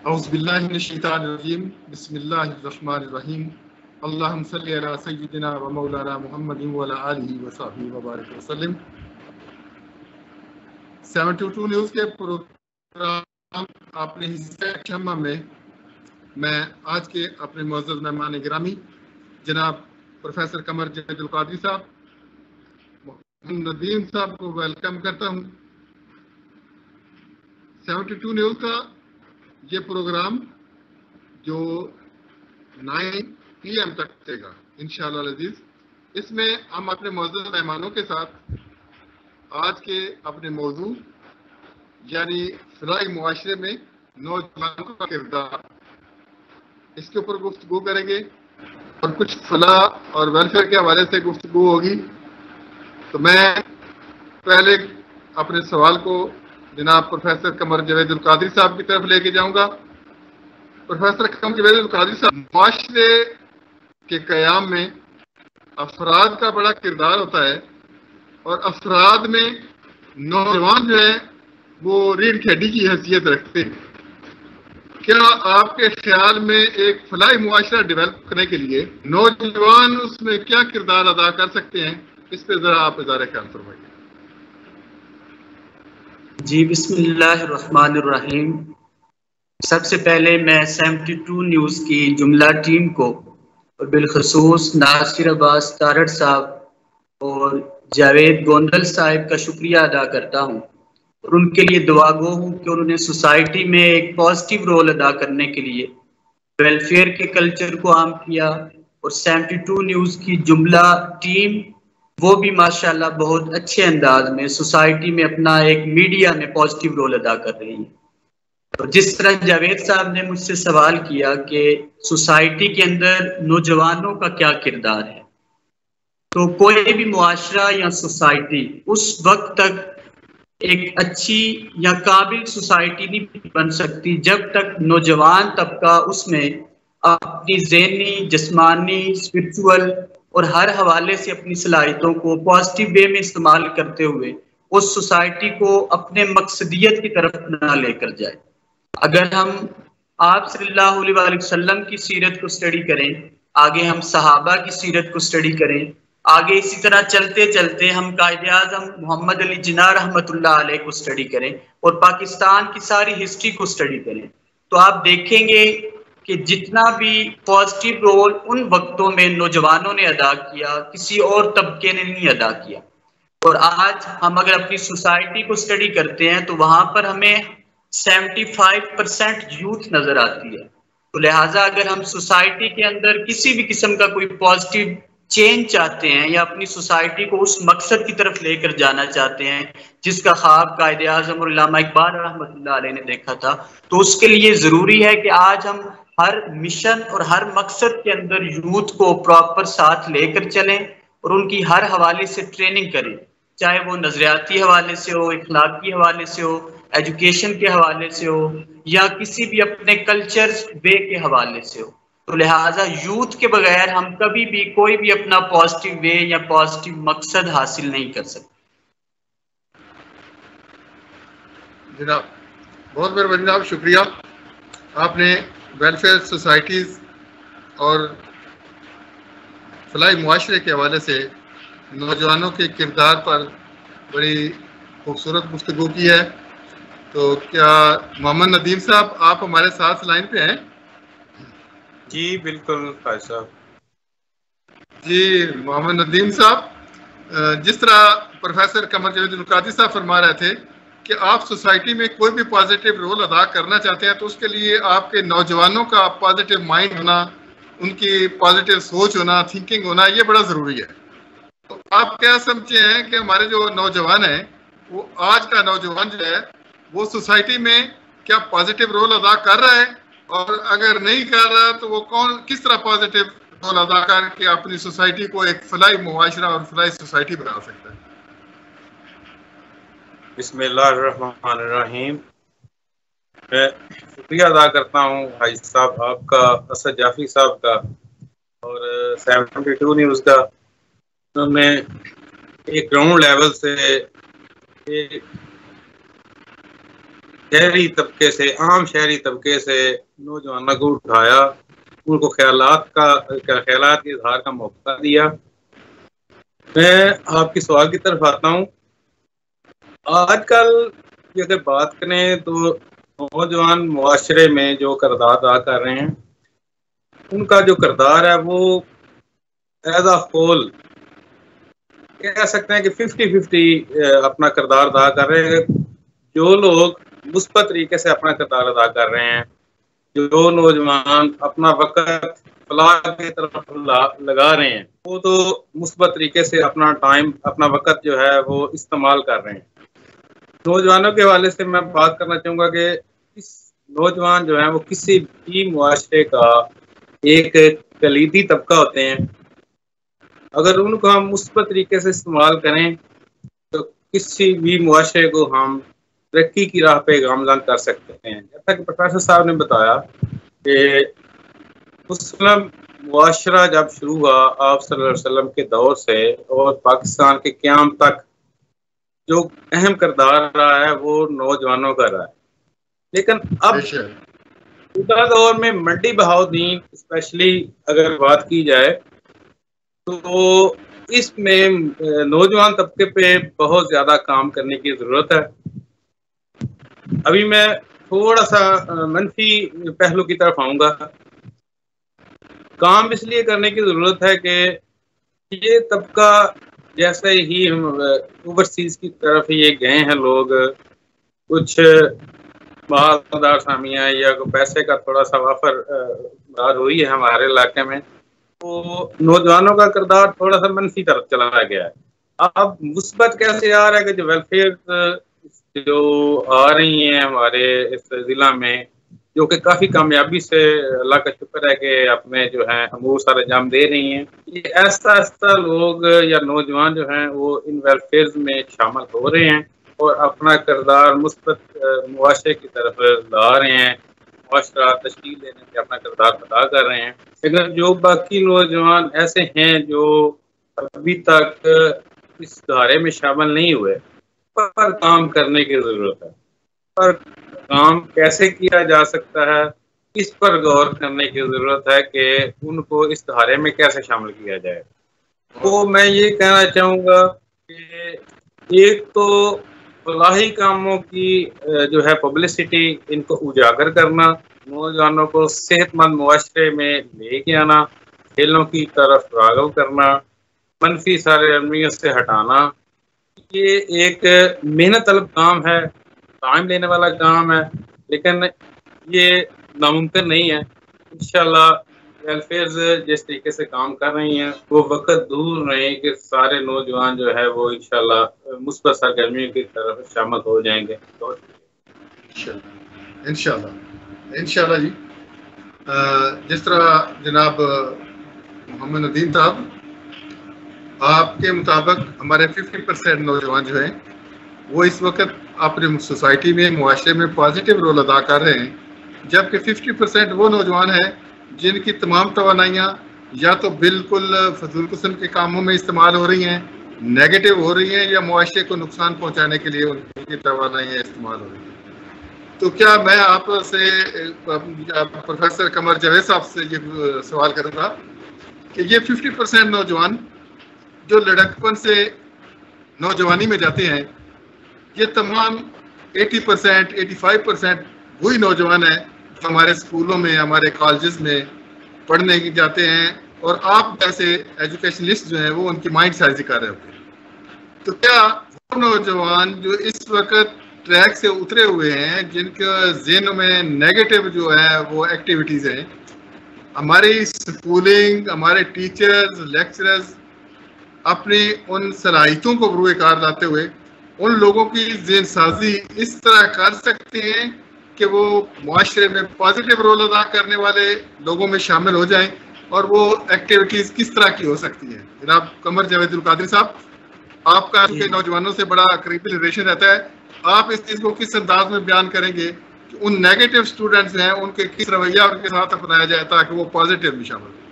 اعوذ باللہ من الشیطان الرجیم بسم اللہ الرحمن الرحیم اللہم صلی علی سیدنا و مولانا محمد وعلی آلہ وصحبہ وبارک وسلم۔ 72 نیوز کے پروگرام اپنے حصہ شمع میں آج کے اپنے معزز مہمان گرامی جناب پروفیسر قمر جاوید القادری صاحب، محمد ندیم صاحب کو ویلکم کرتا ہوں۔ 72 نیوز کا یہ پروگرام جو 9 PM تک چلے گا انشاءاللہ العزیز، اس میں ہم اپنے معزز مہمانوں کے ساتھ آج کے اپنے موضوع یعنی فلاحی معاشرے میں نوجوانوں کا کردار، اس کے اوپر گفتگو کریں گے اور کچھ فلاح اور ویلفیئر کے حوالے سے گفتگو ہوگی۔ تو میں پہلے اپنے سوال کو جناب پروفیسر قمر جاوید القادری صاحب کی طرف لے کے جاؤں گا۔ پروفیسر قمر جاوید القادری صاحب، معاشرے کے قیام میں افراد کا بڑا کردار ہوتا ہے اور افراد میں نوجوان جو ہیں وہ ریڑھ کی ہڈی کی حیثیت رکھتے ہیں۔ کیا آپ کے خیال میں ایک فلاحی معاشرہ ڈیولپ کرنے کے لیے نوجوان اس میں کیا کردار ادا کر سکتے ہیں؟ اس پہ ذرا آپ اظہار خیال فرمائیے۔ جی بسم اللہ الرحمن الرحیم۔ سب سے پہلے میں 72 نیوز کی جملہ ٹیم کو اور بالخصوص ناصر عباس تارڑ صاحب اور جاوید گوندل صاحب کا شکریہ ادا کرتا ہوں اور ان کے لیے دعا گو ہوں کہ انہوں نے سوسائٹی میں ایک پازیٹیو رول ادا کرنے کے لیے ویلفیئر کے کلچر کو عام کیا، اور 72 نیوز کی جملہ ٹیم وہ بھی ماشاءاللہ بہت اچھے انداز میں سوسائٹی میں اپنا ایک میڈیا میں پازیٹیو رول ادا کر رہی ہے۔ اور جس طرح جاوید صاحب نے مجھ سے سوال کیا کہ سوسائٹی کے اندر نوجوانوں کا کیا کردار ہے، تو کوئی بھی معاشرہ یا سوسائٹی اس وقت تک ایک اچھی یا قابل سوسائٹی نہیں بن سکتی جب تک نوجوان طبقہ اس میں اپنی ذہنی، جسمانی، اسپرچول اور ہر حوالے سے اپنی صلاحیتوں کو پازیٹیو وے میں استعمال کرتے ہوئے اس سوسائٹی کو اپنے مقصدیت کی طرف نہ لے کر جائے۔ اگر ہم آپ صلی اللہ علیہ وآلہ وسلم کی سیرت کو اسٹڈی کریں، آگے ہم صحابہ کی سیرت کو اسٹڈی کریں، آگے اسی طرح چلتے چلتے ہم قائد اعظم محمد علی جناح رحمۃ اللہ علیہ کو اسٹڈی کریں اور پاکستان کی ساری ہسٹری کو اسٹڈی کریں، تو آپ دیکھیں گے کہ جتنا بھی پازیٹیو رول ان وقتوں میں نوجوانوں نے ادا کیا کسی اور طبقے نے نہیں ادا کیا۔ اور آج ہم اگر اپنی سوسائٹی کو اسٹڈی کرتے ہیں تو وہاں پر ہمیں 75% یوتھ نظر آتی ہے۔ تو لہٰذا اگر ہم سوسائٹی کے اندر کسی بھی قسم کا کوئی پازیٹیو چینج چاہتے ہیں یا اپنی سوسائٹی کو اس مقصد کی طرف لے کر جانا چاہتے ہیں جس کا خواب قائد اعظم اور علامہ اقبال رحمۃ اللہ علیہ نے دیکھا تھا، تو اس کے لیے ضروری ہے کہ آج ہم ہر مشن اور ہر مقصد کے اندر یوتھ کو پراپر ساتھ لے کر چلیں اور ان کی ہر حوالے سے ٹریننگ کریں، چاہے وہ نظریاتی حوالے سے ہو، اخلاقی حوالے سے ہو، ایجوکیشن کے حوالے سے ہو یا کسی بھی اپنے کلچر وے کے حوالے سے ہو۔ تو لہٰذا یوتھ کے بغیر ہم کبھی بھی کوئی بھی اپنا پازیٹیو وے یا پازیٹیو مقصد حاصل نہیں کر سکتے۔ جناب بہت بہت جناب شکریہ، آپ نے ویلفیئر سوسائٹیز اور فلاحی معاشرے کے حوالے سے نوجوانوں کے کردار پر بڑی خوبصورت گفتگو کی ہے۔ تو کیا محمد ندیم صاحب آپ ہمارے ساتھ لائن پہ ہیں؟ جی بالکل قائد صاحب۔ جی محمد ندیم صاحب، جس طرح پروفیسر قمر جاوید القادری صاحب فرما رہے تھے کہ آپ سوسائٹی میں کوئی بھی پازیٹیو رول ادا کرنا چاہتے ہیں تو اس کے لیے آپ کے نوجوانوں کا پازیٹیو مائنڈ ہونا، ان کی پازیٹیو سوچ ہونا، تھنکنگ ہونا، یہ بڑا ضروری ہے۔ تو آپ کیا سمجھتے ہیں کہ ہمارے جو نوجوان ہیں، وہ آج کا نوجوان جو ہے وہ سوسائٹی میں کیا پازیٹیو رول ادا کر رہا ہے، اور اگر نہیں کر رہا تو وہ کس طرح پازیٹیو رول ادا کر کے اپنی سوسائٹی کو ایک فلاحی معاشرہ اور فلاحی سوسائٹی بنا سکتا ہے؟ بسم اللہ الرحمن الرحیم۔ میں شکریہ ادا کرتا ہوں حاجی صاحب آپ کا، اسد جعفری صاحب کا اور 72 نیوز کا۔ انہوں نے ایک گراؤنڈ لیول سے ایک شہری طبقے سے، عام شہری طبقے سے نوجوانوں کو اٹھایا، ان کو خیالات کے اظہار کا موقع دیا۔ میں آپ کی سوال کی طرف آتا ہوں۔ آج کل اگر بات کریں تو نوجوان معاشرے میں جو کردار ادا کر رہے ہیں، ان کا جو کردار ہے وہ ایز اے ہول کہہ سکتے ہیں کہ 50-50 اپنا کردار ادا کر رہے ہیں۔ جو لوگ مثبت طریقے سے اپنا کردار ادا کر رہے ہیں، جو نوجوان اپنا وقت فلاح کی طرف لگا رہے ہیں، وہ تو مثبت طریقے سے اپنا ٹائم، اپنا وقت جو ہے وہ استعمال کر رہے ہیں۔ نوجوانوں کے حوالے سے میں بات کرنا چاہوں گا کہ اس نوجوان جو ہیں وہ کسی بھی معاشرے کا ایک کلیدی طبقہ ہوتے ہیں۔ اگر ان کو ہم مثبت طریقے سے استعمال کریں تو کسی بھی معاشرے کو ہم ترقی کی راہ پہ گامزن کر سکتے ہیں۔ جیسا کہ پروفیسر صاحب نے بتایا کہ مسلم معاشرہ جب شروع ہوا آپ صلی اللہ علیہ وسلم کے دور سے اور پاکستان کے قیام تک جو اہم کردار رہا ہے وہ نوجوانوں کا رہا ہے۔ لیکن اب موجودہ دور میں منڈی بہاؤدین اسپیشلی اگر بات کی جائے تو اس میں نوجوان طبقے پہ بہت زیادہ کام کرنے کی ضرورت ہے۔ ابھی میں تھوڑا سا منفی پہلو کی طرف آؤں گا۔ کام اس لیے کرنے کی ضرورت ہے کہ یہ طبقہ جیسے ہی ہم اوورسیز کی طرف یہ گئے ہیں، لوگ کچھ مالدار سامیہ یا پیسے کا تھوڑا سا وافر ہوئی ہے ہمارے علاقے میں، تو نوجوانوں کا کردار تھوڑا سا منفی طرف چلا گیا ہے۔ اب مثبت کیسے آ رہا ہے کہ جو ویلفیئر جو آ رہی ہیں ہمارے اس ضلع میں، جو کہ کافی کامیابی سے اللہ کا شکر ہے کہ اپنے جو ہیں امور سر انجام دے رہی ہیں، یہ ایسا لوگ یا نوجوان جو ہیں وہ ان ویلفیئر میں شامل ہو رہے ہیں اور اپنا کردار مثبت معاشرے کی طرف لا رہے ہیں، معاشرہ تشکیل دینے کے اپنا کردار ادا کر رہے ہیں۔ لیکن جو باقی نوجوان ایسے ہیں جو ابھی تک اس دھارے میں شامل نہیں ہوئے، پر کام کرنے کی ضرورت ہے۔ پر کام کیسے کیا جا سکتا ہے اس پر غور کرنے کی ضرورت ہے کہ ان کو اس دھارے میں کیسے شامل کیا جائے۔ تو میں یہ کہنا چاہوں گا کہ ایک تو فلاحی کاموں کی جو ہے پبلسٹی، ان کو اجاگر کرنا، نوجوانوں کو صحت مند معاشرے میں لے کے آنا، کھیلوں کی طرف راغب کرنا، منفی سرگرمیوں سے ہٹانا، یہ ایک محنت طلب کام ہے، ٹائم لینے والا کام ہے، لیکن یہ ناممکن نہیں ہے۔ انشاءاللہ ویلفیئرز جس طریقے سے کام کر رہی ہیں وہ وقت دور نہیں کہ سارے نوجوان جو ہے وہ انشاءاللہ مثبت سرگرمیوں کی طرف شامل ہو جائیں گے۔ انشاءاللہ جی۔ جس طرح جناب محمد ندیم صاحب، آپ کے مطابق ہمارے 50% نوجوان جو ہیں وہ اس وقت اپنی سوسائٹی میں، معاشرے میں پازیٹیو رول ادا کر رہے ہیں، جبکہ 50% وہ نوجوان ہیں جن کی تمام توانائیاں یا تو بالکل فضول قسم کے کاموں میں استعمال ہو رہی ہیں، نیگیٹو ہو رہی ہیں، یا معاشرے کو نقصان پہنچانے کے لیے ان کی توانائیاں استعمال ہو رہی ہیں۔ تو کیا میں آپ سے پروفیسر قمر جاوید صاحب سے یہ سوال کروں گا کہ یہ 50% نوجوان جو لڑکپن سے نوجوانی میں جاتے ہیں، یہ تمام 80%، 85% وہی نوجوان ہیں جو ہمارے اسکولوں میں، ہمارے کالجز میں پڑھنے جاتے ہیں، اور آپ جیسے ایجوکیشنسٹ جو ہیں وہ ان کی مائنڈ سائزی کر رہے ہوتے ہیں۔ تو کیا وہ نوجوان جو اس وقت ٹریک سے اترے ہوئے ہیں، جن کے ذہنوں میں نیگیٹو جو ہے وہ ایکٹیویٹیز ہیں، ہماری سکولنگ، ہمارے ٹیچرز، لیکچرز اپنی ان صلاحیتوں کو بروئے کار لاتے ہوئے ان لوگوں کی ذہن سازی اس طرح کر سکتے ہیں کہ وہ معاشرے میں پازیٹیو رول ادا کرنے والے لوگوں میں شامل ہو جائیں، اور وہ ایکٹیویٹیز کس طرح کی ہو سکتی ہیں؟ جناب قمر جاوید القادری صاحب، آپ کا نوجوانوں سے بڑا قریبی ریلیشن رہتا ہے، آپ اس چیز کو کس انداز میں بیان کریں گے کہ ان نیگیٹو اسٹوڈنٹس ہیں ان کے کس رویہ ان کے ساتھ اپنایا جائے تاکہ وہ پازیٹیو میں شامل ہوں؟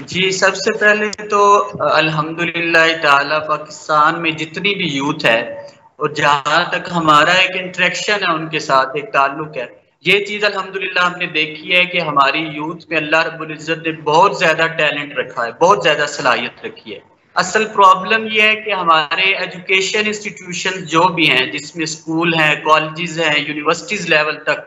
جی، سب سے پہلے تو الحمدللہ تعالی پاکستان میں جتنی بھی یوتھ ہے اور جہاں تک ہمارا ایک انٹریکشن ہے ان کے ساتھ، ایک تعلق ہے، یہ چیز الحمدللہ ہم نے دیکھی ہے کہ ہماری یوتھ میں اللہ رب العزت نے بہت زیادہ ٹیلنٹ رکھا ہے، بہت زیادہ صلاحیت رکھی ہے۔ اصل پرابلم یہ ہے کہ ہمارے ایجوکیشن انسٹیٹیوشن جو بھی ہیں، جس میں اسکول ہیں، کالجز ہیں، یونیورسٹیز لیول تک،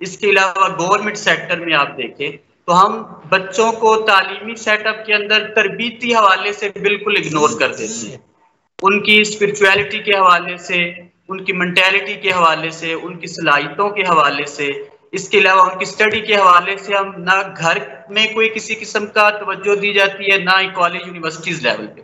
اس کے علاوہ گورنمنٹ سیکٹر میں آپ دیکھیں تو ہم بچوں کو تعلیمی سیٹ اپ کے اندر تربیتی حوالے سے بالکل اگنور کر دیتے ہیں، ان کی اسپرچویلٹی کے حوالے سے، ان کی مینٹیلٹی کے حوالے سے، ان کی صلاحیتوں کے حوالے سے، اس کے علاوہ ان کی اسٹڈی کے حوالے سے ہم نہ گھر میں کوئی کسی قسم کا توجہ دی جاتی ہے، نہ ہی کالج یونیورسٹیز لیول پہ۔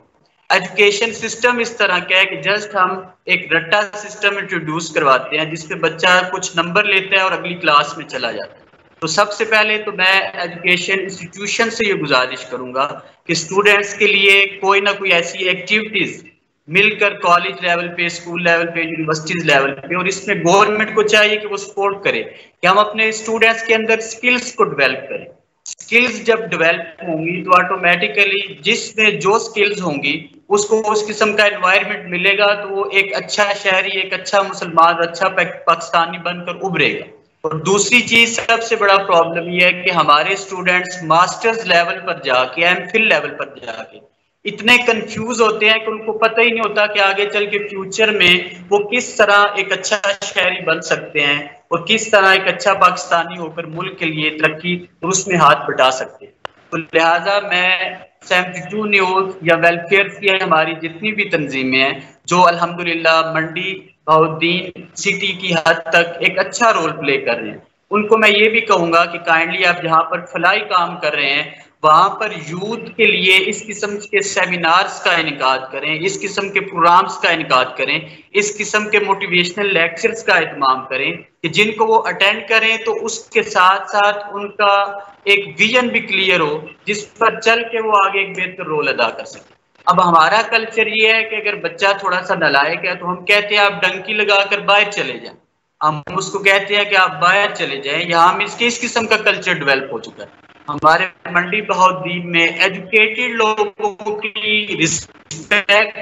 ایجوکیشن سسٹم اس طرح کا ہے کہ جسٹ ہم ایک رٹا سسٹم انٹروڈیوس کرواتے ہیں جس پہ بچہ کچھ نمبر لیتا ہے اور اگلی کلاس میں چلا جاتا ہے۔ تو سب سے پہلے تو میں ایجوکیشن انسٹیٹیوشن سے یہ گزارش کروں گا کہ اسٹوڈینٹس کے لیے کوئی نہ کوئی ایسی ایکٹیویٹیز مل کر کالج لیول پہ، اسکول لیول پہ، یونیورسٹیز لیول پہ، اور اس میں گورنمنٹ کو چاہیے کہ وہ سپورٹ کرے کہ ہم اپنے اسٹوڈینٹس کے اندر اسکلس کو ڈیولپ کریں۔ اسکلز جب ڈیولپ ہوں گی تو آٹومیٹیکلی جس میں جو اسکلز ہوں گی اس کو اس قسم کا انوائرمنٹ ملے گا تو وہ ایک اچھا شہری، ایک اچھا مسلمان، اچھا پاکستانی بن کر ابھرے گا۔ اور دوسری چیز سب سے بڑا پرابلم یہ ہے کہ ہمارے اسٹوڈینٹس ماسٹرز لیول پر جا کے، ایم فل لیول پر جا کے اتنے کنفیوز ہوتے ہیں کہ ان کو پتہ ہی نہیں ہوتا کہ آگے چل کے فیوچر میں وہ کس طرح ایک اچھا شہری بن سکتے ہیں اور کس طرح ایک اچھا پاکستانی ہو کر ملک کے لیے ترقی اور اس میں ہاتھ بٹا سکتے ہیں۔ تو لہٰذا میں 72 نیوز یا ویلفیئر کی ہماری جتنی بھی تنظیمیں ہیں جو الحمدللہ منڈی بہاؤالدین سٹی کی حد تک ایک اچھا رول پلے کر رہے ہیں، ان کو میں یہ بھی کہوں گا کہ کائنڈلی آپ جہاں پر فلاحی کام کر رہے ہیں وہاں پر یوتھ کے لیے اس قسم کے سیمینارز کا انعقاد کریں، اس قسم کے پروگرامز کا انعقاد کریں، اس قسم کے موٹیویشنل لیکچرز کا اہتمام کریں کہ جن کو وہ اٹینڈ کریں تو اس کے ساتھ ساتھ ان کا ایک ویژن بھی کلیئر ہو جس پر چل کے وہ آگے ایک بہتر رول ادا کر سکیں۔ اب ہمارا کلچر یہ ہے کہ اگر بچہ تھوڑا سا نالائق ہے تو ہم کہتے ہیں آپ ڈنکی لگا کر باہر چلے جائیں، ہم اس کو کہتے ہیں کہ آپ باہر چلے جائیں۔ یہاں میں اس قسم کا کلچر ڈیولپ ہو چکا ہے۔ ہمارے منڈی بہاؤالدین میں ایجوکیٹڈ لوگوں کی رسپیکٹ،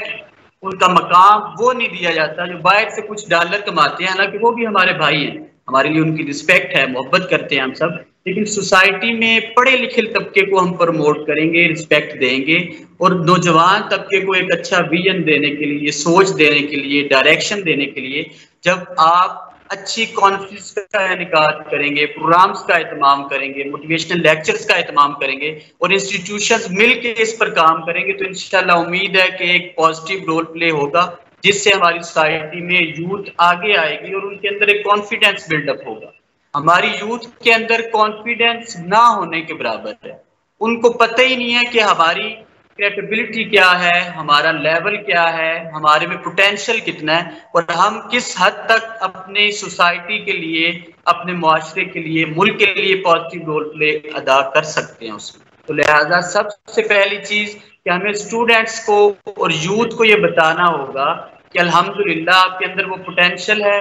ان کا مقام وہ نہیں دیا جاتا جو باہر سے کچھ ڈالر کماتے ہیں، حالانکہ وہ بھی ہمارے بھائی ہیں، ہمارے لیے ان کی رسپیکٹ ہے، محبت کرتے ہیں ہم سب، لیکن سوسائٹی میں پڑھے لکھے طبقے کو ہم پروموٹ کریں گے، رسپیکٹ دیں گے، اور نوجوان طبقے کو ایک اچھا ویژن دینے کے لیے، سوچ دینے کے لیے، ڈائریکشن دینے کے لیے جب آپ اچھی کانفرنس کا انعقاد کریں گے، پروگرامز کا اہتمام کریں گے، موٹیویشنل لیکچرز کا اہتمام کریں گے اور انسٹیٹیوشنز مل کے اس پر کام کریں گے تو انشاءاللہ امید ہے کہ ایک پازیٹیو رول پلے ہوگا جس سے ہماری سوسائٹی میں یوتھ آگے آئے گی اور ان کے اندر ایک کانفیڈینس بلڈ اپ ہوگا۔ ہماری یوتھ کے اندر کانفیڈینس نہ ہونے کے برابر ہے، ان کو پتہ ہی نہیں ہے کہ ہماری کیپیبلٹی کیا ہے، ہمارا لیول کیا ہے، ہمارے میں پوٹینشیل کتنا ہے اور ہم کس حد تک اپنی سوسائٹی کے لیے، اپنے معاشرے کے لیے، ملک کے لیے پازیٹیو رول پلے ادا کر سکتے ہیں اس میں۔ تو لہٰذا سب سے پہلی چیز کہ ہمیں اسٹوڈینٹس کو اور یوتھ کو یہ بتانا ہوگا کہ الحمدللہ آپ کے اندر وہ پوٹینشیل ہے،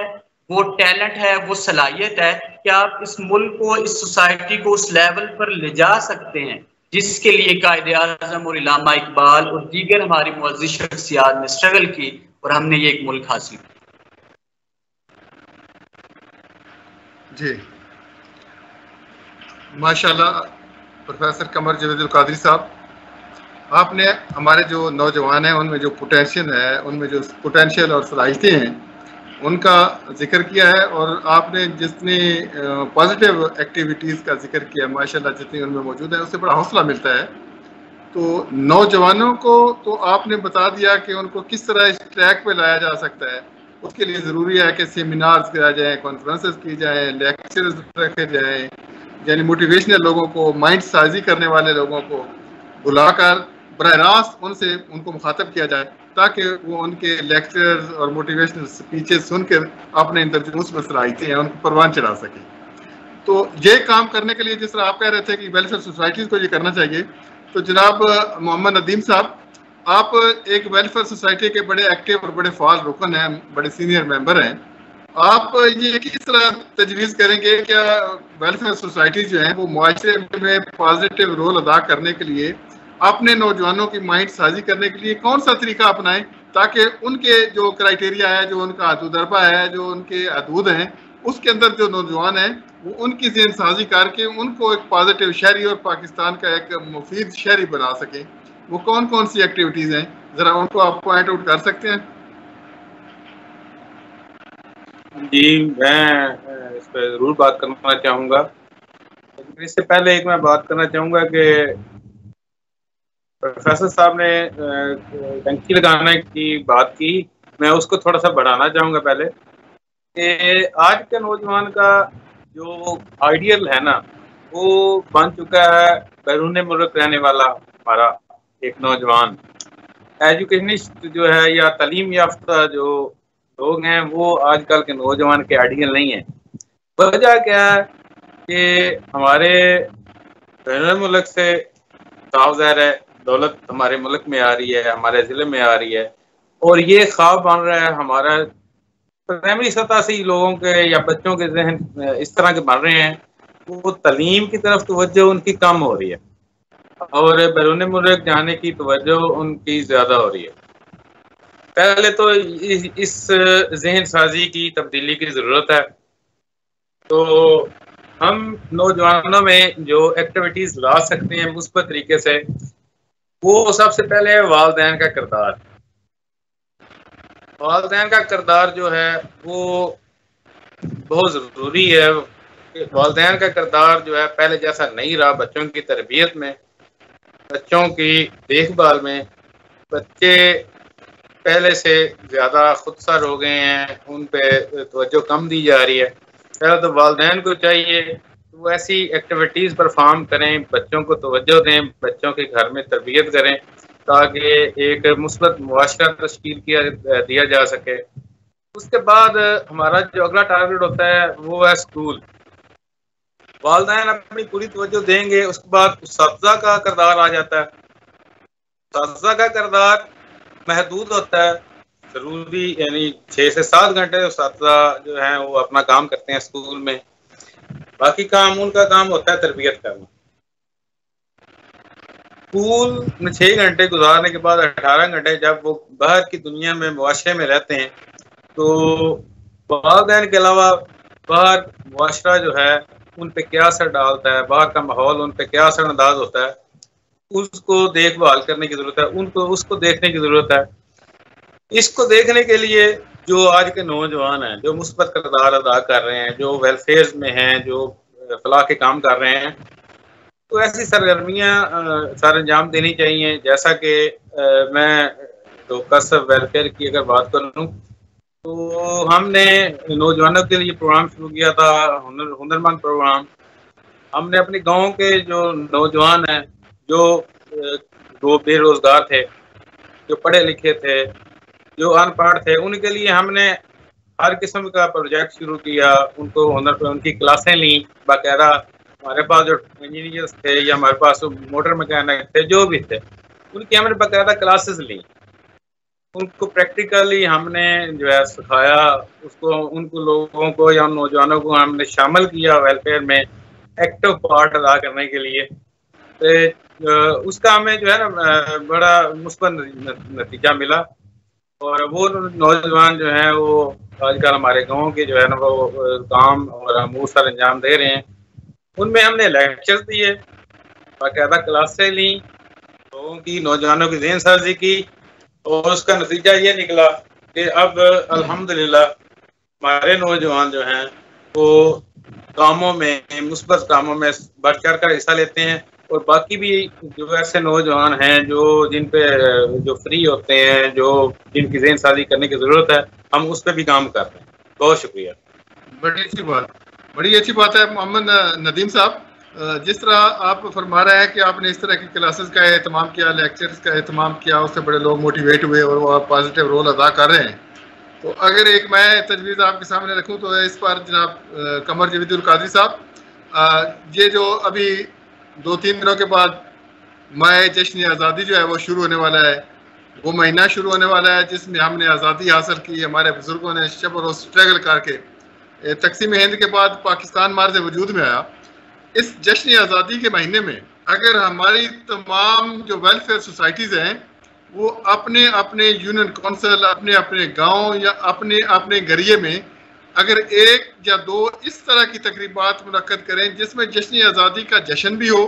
وہ ٹیلنٹ ہے، وہ صلاحیت ہے کہ آپ اس ملک کو، اس سوسائٹی کو اس لیول پر لے جا سکتے ہیں جس کے لیے قائد اعظم اور علامہ اقبال اور دیگر ہماری معزز شخصیات نے اسٹرگل کی اور ہم نے یہ ایک ملک حاصل کیا۔ جی ماشاءاللہ پروفیسر قمر جاوید القادری صاحب، آپ نے ہمارے جو نوجوان ہیں ان میں جو پوٹینشیل ہے، ان میں جو پوٹینشیل اور صلاحیتیں ہیں ان کا ذکر کیا ہے، اور آپ نے جتنی پازیٹیو ایکٹیویٹیز کا ذکر کیا ماشاءاللہ جتنی ان میں موجود ہے اس سے بڑا حوصلہ ملتا ہے۔ تو نوجوانوں کو تو آپ نے بتا دیا کہ ان کو کس طرح اس ٹریک پہ لایا جا سکتا ہے، اس کے لیے ضروری ہے کہ سیمینارز کیا جائیں، کانفرنسز کی جائیں، لیکچرز رکھے جائیں، یعنی موٹیویشنل لوگوں کو، مائنڈ سازی کرنے والے لوگوں کو بلا کر براہ راست ان کو مخاطب کیا جائے تاکہ وہ ان کے لیکچرز اور موٹیویشنل سپیچز سن کر اپنے اندر جو مثبت صلاحیتیں ہیں ان کو پروان چڑھا سکیں۔ تو یہ کام کرنے کے لیے جس طرح آپ کہہ رہے تھے کہ ویلفیئر سوسائٹیز کو یہ کرنا چاہیے، تو جناب محمد ندیم صاحب، آپ ایک ویلفیئر سوسائٹی کے بڑے ایکٹیو اور بڑے فعال رکن ہیں، بڑے سینئر ممبر ہیں، آپ یہ کس طرح تجویز کریں گے کیا ویلفیئر سوسائٹیز جو ہیں وہ معاشرے میں پازیٹیو رول ادا کرنے کے لیے، اپنے نوجوانوں کی مائنڈ سازی کرنے کے لیے کون سا طریقہ اپنائیں تاکہ ان کے جو کرائٹیریا ہے, جو ان کا تجربہ ہے, جو ان کے حدود ہیں, اس کے اندر جو نوجوان ہیں وہ ان کی ذہن سازی کر کے ان کو ایک پازیٹیو شہری اور پاکستان کا ایک مفید شہری بنا سکیں. وہ کون کون سی ایکٹیویٹیز ہیں, ذرا ان کو آپ پوائنٹ آؤٹ کر سکتے ہیں؟ جی, میں اس پہ ضرور بات کرنا چاہوں گا. اس سے پہلے ایک میں بات کرنا چاہوں گا کہ پروفیسر صاحب نے ڈنکی لگانے کی بات کی, میں اس کو تھوڑا سا بڑھانا چاہوں گا پہلے کہ آج کے نوجوان کا جو آئیڈیل ہے نا وہ بن چکا ہے بیرون ملک رہنے والا ہمارا ایک نوجوان. ایجوکیشنسٹ جو ہے یا تعلیم یافتہ جو لوگ ہیں وہ آج کل کے نوجوان کے آئیڈیل نہیں ہیں. وجہ کیا ہے کہ ہمارے بیرون ملک سے صاف ظاہر ہے دولت ہمارے ملک میں آ رہی ہے, ہمارے ضلع میں آ رہی ہے, اور یہ خواب بن رہا ہے ہمارا پرائمری سطح سے لوگوں کے یا بچوں کے ذہن اس طرح کے بن رہے ہیں, وہ تعلیم کی طرف توجہ ان کی کم ہو رہی ہے اور بیرون ملک جانے کی توجہ ان کی زیادہ ہو رہی ہے. پہلے تو اس ذہن سازی کی تبدیلی کی ضرورت ہے. تو ہم نوجوانوں میں جو ایکٹیویٹیز لا سکتے ہیں مثبت طریقے سے, وہ سب سے پہلے ہے والدین کا کردار. والدین کا کردار جو ہے وہ بہت ضروری ہے. والدین کا کردار جو ہے پہلے جیسا نہیں رہا بچوں کی تربیت میں, بچوں کی دیکھ بھال میں. بچے پہلے سے زیادہ خودسر ہو گئے ہیں, ان پہ توجہ کم دی جا رہی ہے. پہلے تو والدین کو چاہیے وہ ایسی ایکٹیویٹیز پرفارم کریں, بچوں کو توجہ دیں, بچوں کے گھر میں تربیت کریں تاکہ ایک مثبت معاشرہ تشکیل دیا جا سکے. اس کے بعد ہمارا جو اگلا ٹارگیٹ ہوتا ہے وہ ہے اسکول. والدین اپنی پوری توجہ دیں گے. اس کے بعد اساتذہ کا کردار آ جاتا ہے. اساتذہ کا کردار محدود ہوتا ہے, ضروری یعنی 6 سے 7 گھنٹے اساتذہ جو ہیں وہ اپنا کام کرتے ہیں اسکول میں, باقی کام ان کا کام ہوتا ہے تربیت کرنا. اسکول میں 6 گھنٹے گزارنے کے بعد 18 گھنٹے جب وہ باہر کی دنیا میں معاشرے میں رہتے ہیں تو والدین کے علاوہ باہر معاشرہ جو ہے ان پہ کیا اثر ڈالتا ہے, باہر کا ماحول ان پہ کیا اثر انداز ہوتا ہے, اس کو دیکھ بھال کرنے کی ضرورت ہے. اس کو دیکھنے کی ضرورت ہے. اس کو دیکھنے کے لیے جو آج کے نوجوان ہیں جو مثبت کردار ادا کر رہے ہیں, جو ویلفیئر میں ہیں, جو فلاح کے کام کر رہے ہیں, تو ایسی سرگرمیاں سر انجام دینی چاہیے. جیسا کہ میں تو کسب ویلفیئر کی اگر بات کروں تو ہم نے نوجوانوں کے لیے پروگرام شروع کیا تھا, ہنرمند پروگرام. ہم نے اپنے گاؤں کے جو نوجوان ہیں جو بے روزگار تھے, جو پڑھے لکھے تھے, جو ان پڑھ تھے, ان کے لیے ہم نے ہر قسم کا پروجیکٹ شروع کیا. ان کو ان کی کلاسیں لیں باقاعدہ. ہمارے پاس جو انجینئرس تھے یا ہمارے پاس موٹر مکینک تھے, جو بھی تھے, ان کی ہم نے باقاعدہ کلاسز لیں. ان کو پریکٹیکلی ہم نے جو ہے سکھایا. ان کو لوگوں کو یا نوجوانوں کو ہم نے شامل کیا ویلفیئر میں ایکٹیو پارٹ ادا کرنے کے لیے. اس کا ہمیں جو ہے نا بڑا مثبت نتیجہ ملا, اور وہ نوجوان جو ہیں وہ آج کل ہمارے گاؤں کے جو ہے نا وہ کام اور امور سر انجام دے رہے ہیں. ان میں ہم نے لیکچر دیے, باقاعدہ کلاسیں لیں, لوگوں کی نوجوانوں کی ذہن سازی کی, اور اس کا نتیجہ یہ نکلا کہ اب الحمدللہ ہمارے نوجوان جو ہیں وہ کاموں میں مثبت کاموں میں بڑھ چڑھ کر حصہ لیتے ہیں. اور باقی بھی جو ایسے نوجوان ہیں جن پہ جو فری ہوتے ہیں, جن کی ذہن سازی کرنے کی ضرورت ہے, ہم اس پہ بھی کام کر رہے ہیں. بہت شکریہ. بڑی اچھی بات ہے محمد ندیم صاحب. جس طرح آپ فرما رہے ہیں کہ آپ نے اس طرح کی کلاسز کا اہتمام کیا, لیکچرز کا اہتمام کیا, اس سے بڑے لوگ موٹیویٹ ہوئے اور وہ پازیٹیو رول ادا کر رہے ہیں. تو اگر ایک میں تجویز آپ کے سامنے رکھوں تو اس پر جناب قمر جاوید القادری صاحب, یہ جو ابھی 2-3 دنوں کے بعد ماہ جشن آزادی جو ہے وہ شروع ہونے والا ہے, وہ مہینہ شروع ہونے والا ہے جس میں ہم نے آزادی حاصل کی. ہمارے بزرگوں نے شب و روز اسٹرگل کر کے تقسیم ہند کے بعد پاکستان مارز وجود میں آیا. اس جشن آزادی کے مہینے میں اگر ہماری تمام جو ویلفیئر سوسائٹیز ہیں وہ اپنے اپنے یونین کونسل، اپنے اپنے گاؤں یا اپنے اپنے گریے میں اگر ایک یا دو اس طرح کی تقریبات منعقد کریں جس میں جشن آزادی کا جشن بھی ہو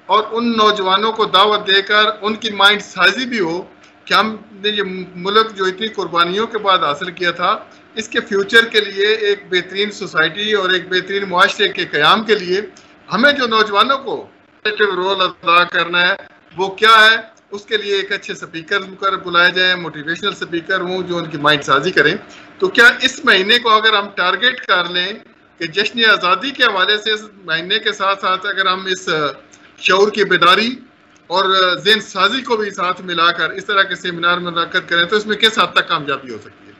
اور ان نوجوانوں کو دعوت دے کر ان کی مائنڈ سازی بھی ہو کہ ہم نے یہ ملک جو اتنی قربانیوں کے بعد حاصل کیا تھا، اس کے فیوچر کے لیے ایک بہترین سوسائٹی اور ایک بہترین معاشرے کے قیام کے لیے ہمیں جو نوجوانوں کو رول ادا کرنا ہے وہ کیا ہے، اس کے لیے ایک اچھے سپیکر بلائے جائیں، موٹیویشنل سپیکر ہوں جو ان کی مائنڈ سازی کریں. تو کیا اس مہینے کو اگر ہم ٹارگیٹ کر لیں کہ جشن آزادی کے حوالے سے اس مہینے کے ساتھ ساتھ اگر ہم اس شعور کی بیداری اور ذہن سازی کو بھی ساتھ ملا کر اس طرح کے سیمینار منعقد کریں تو اس میں کس حد تک کامیابی ہو سکتی ہے؟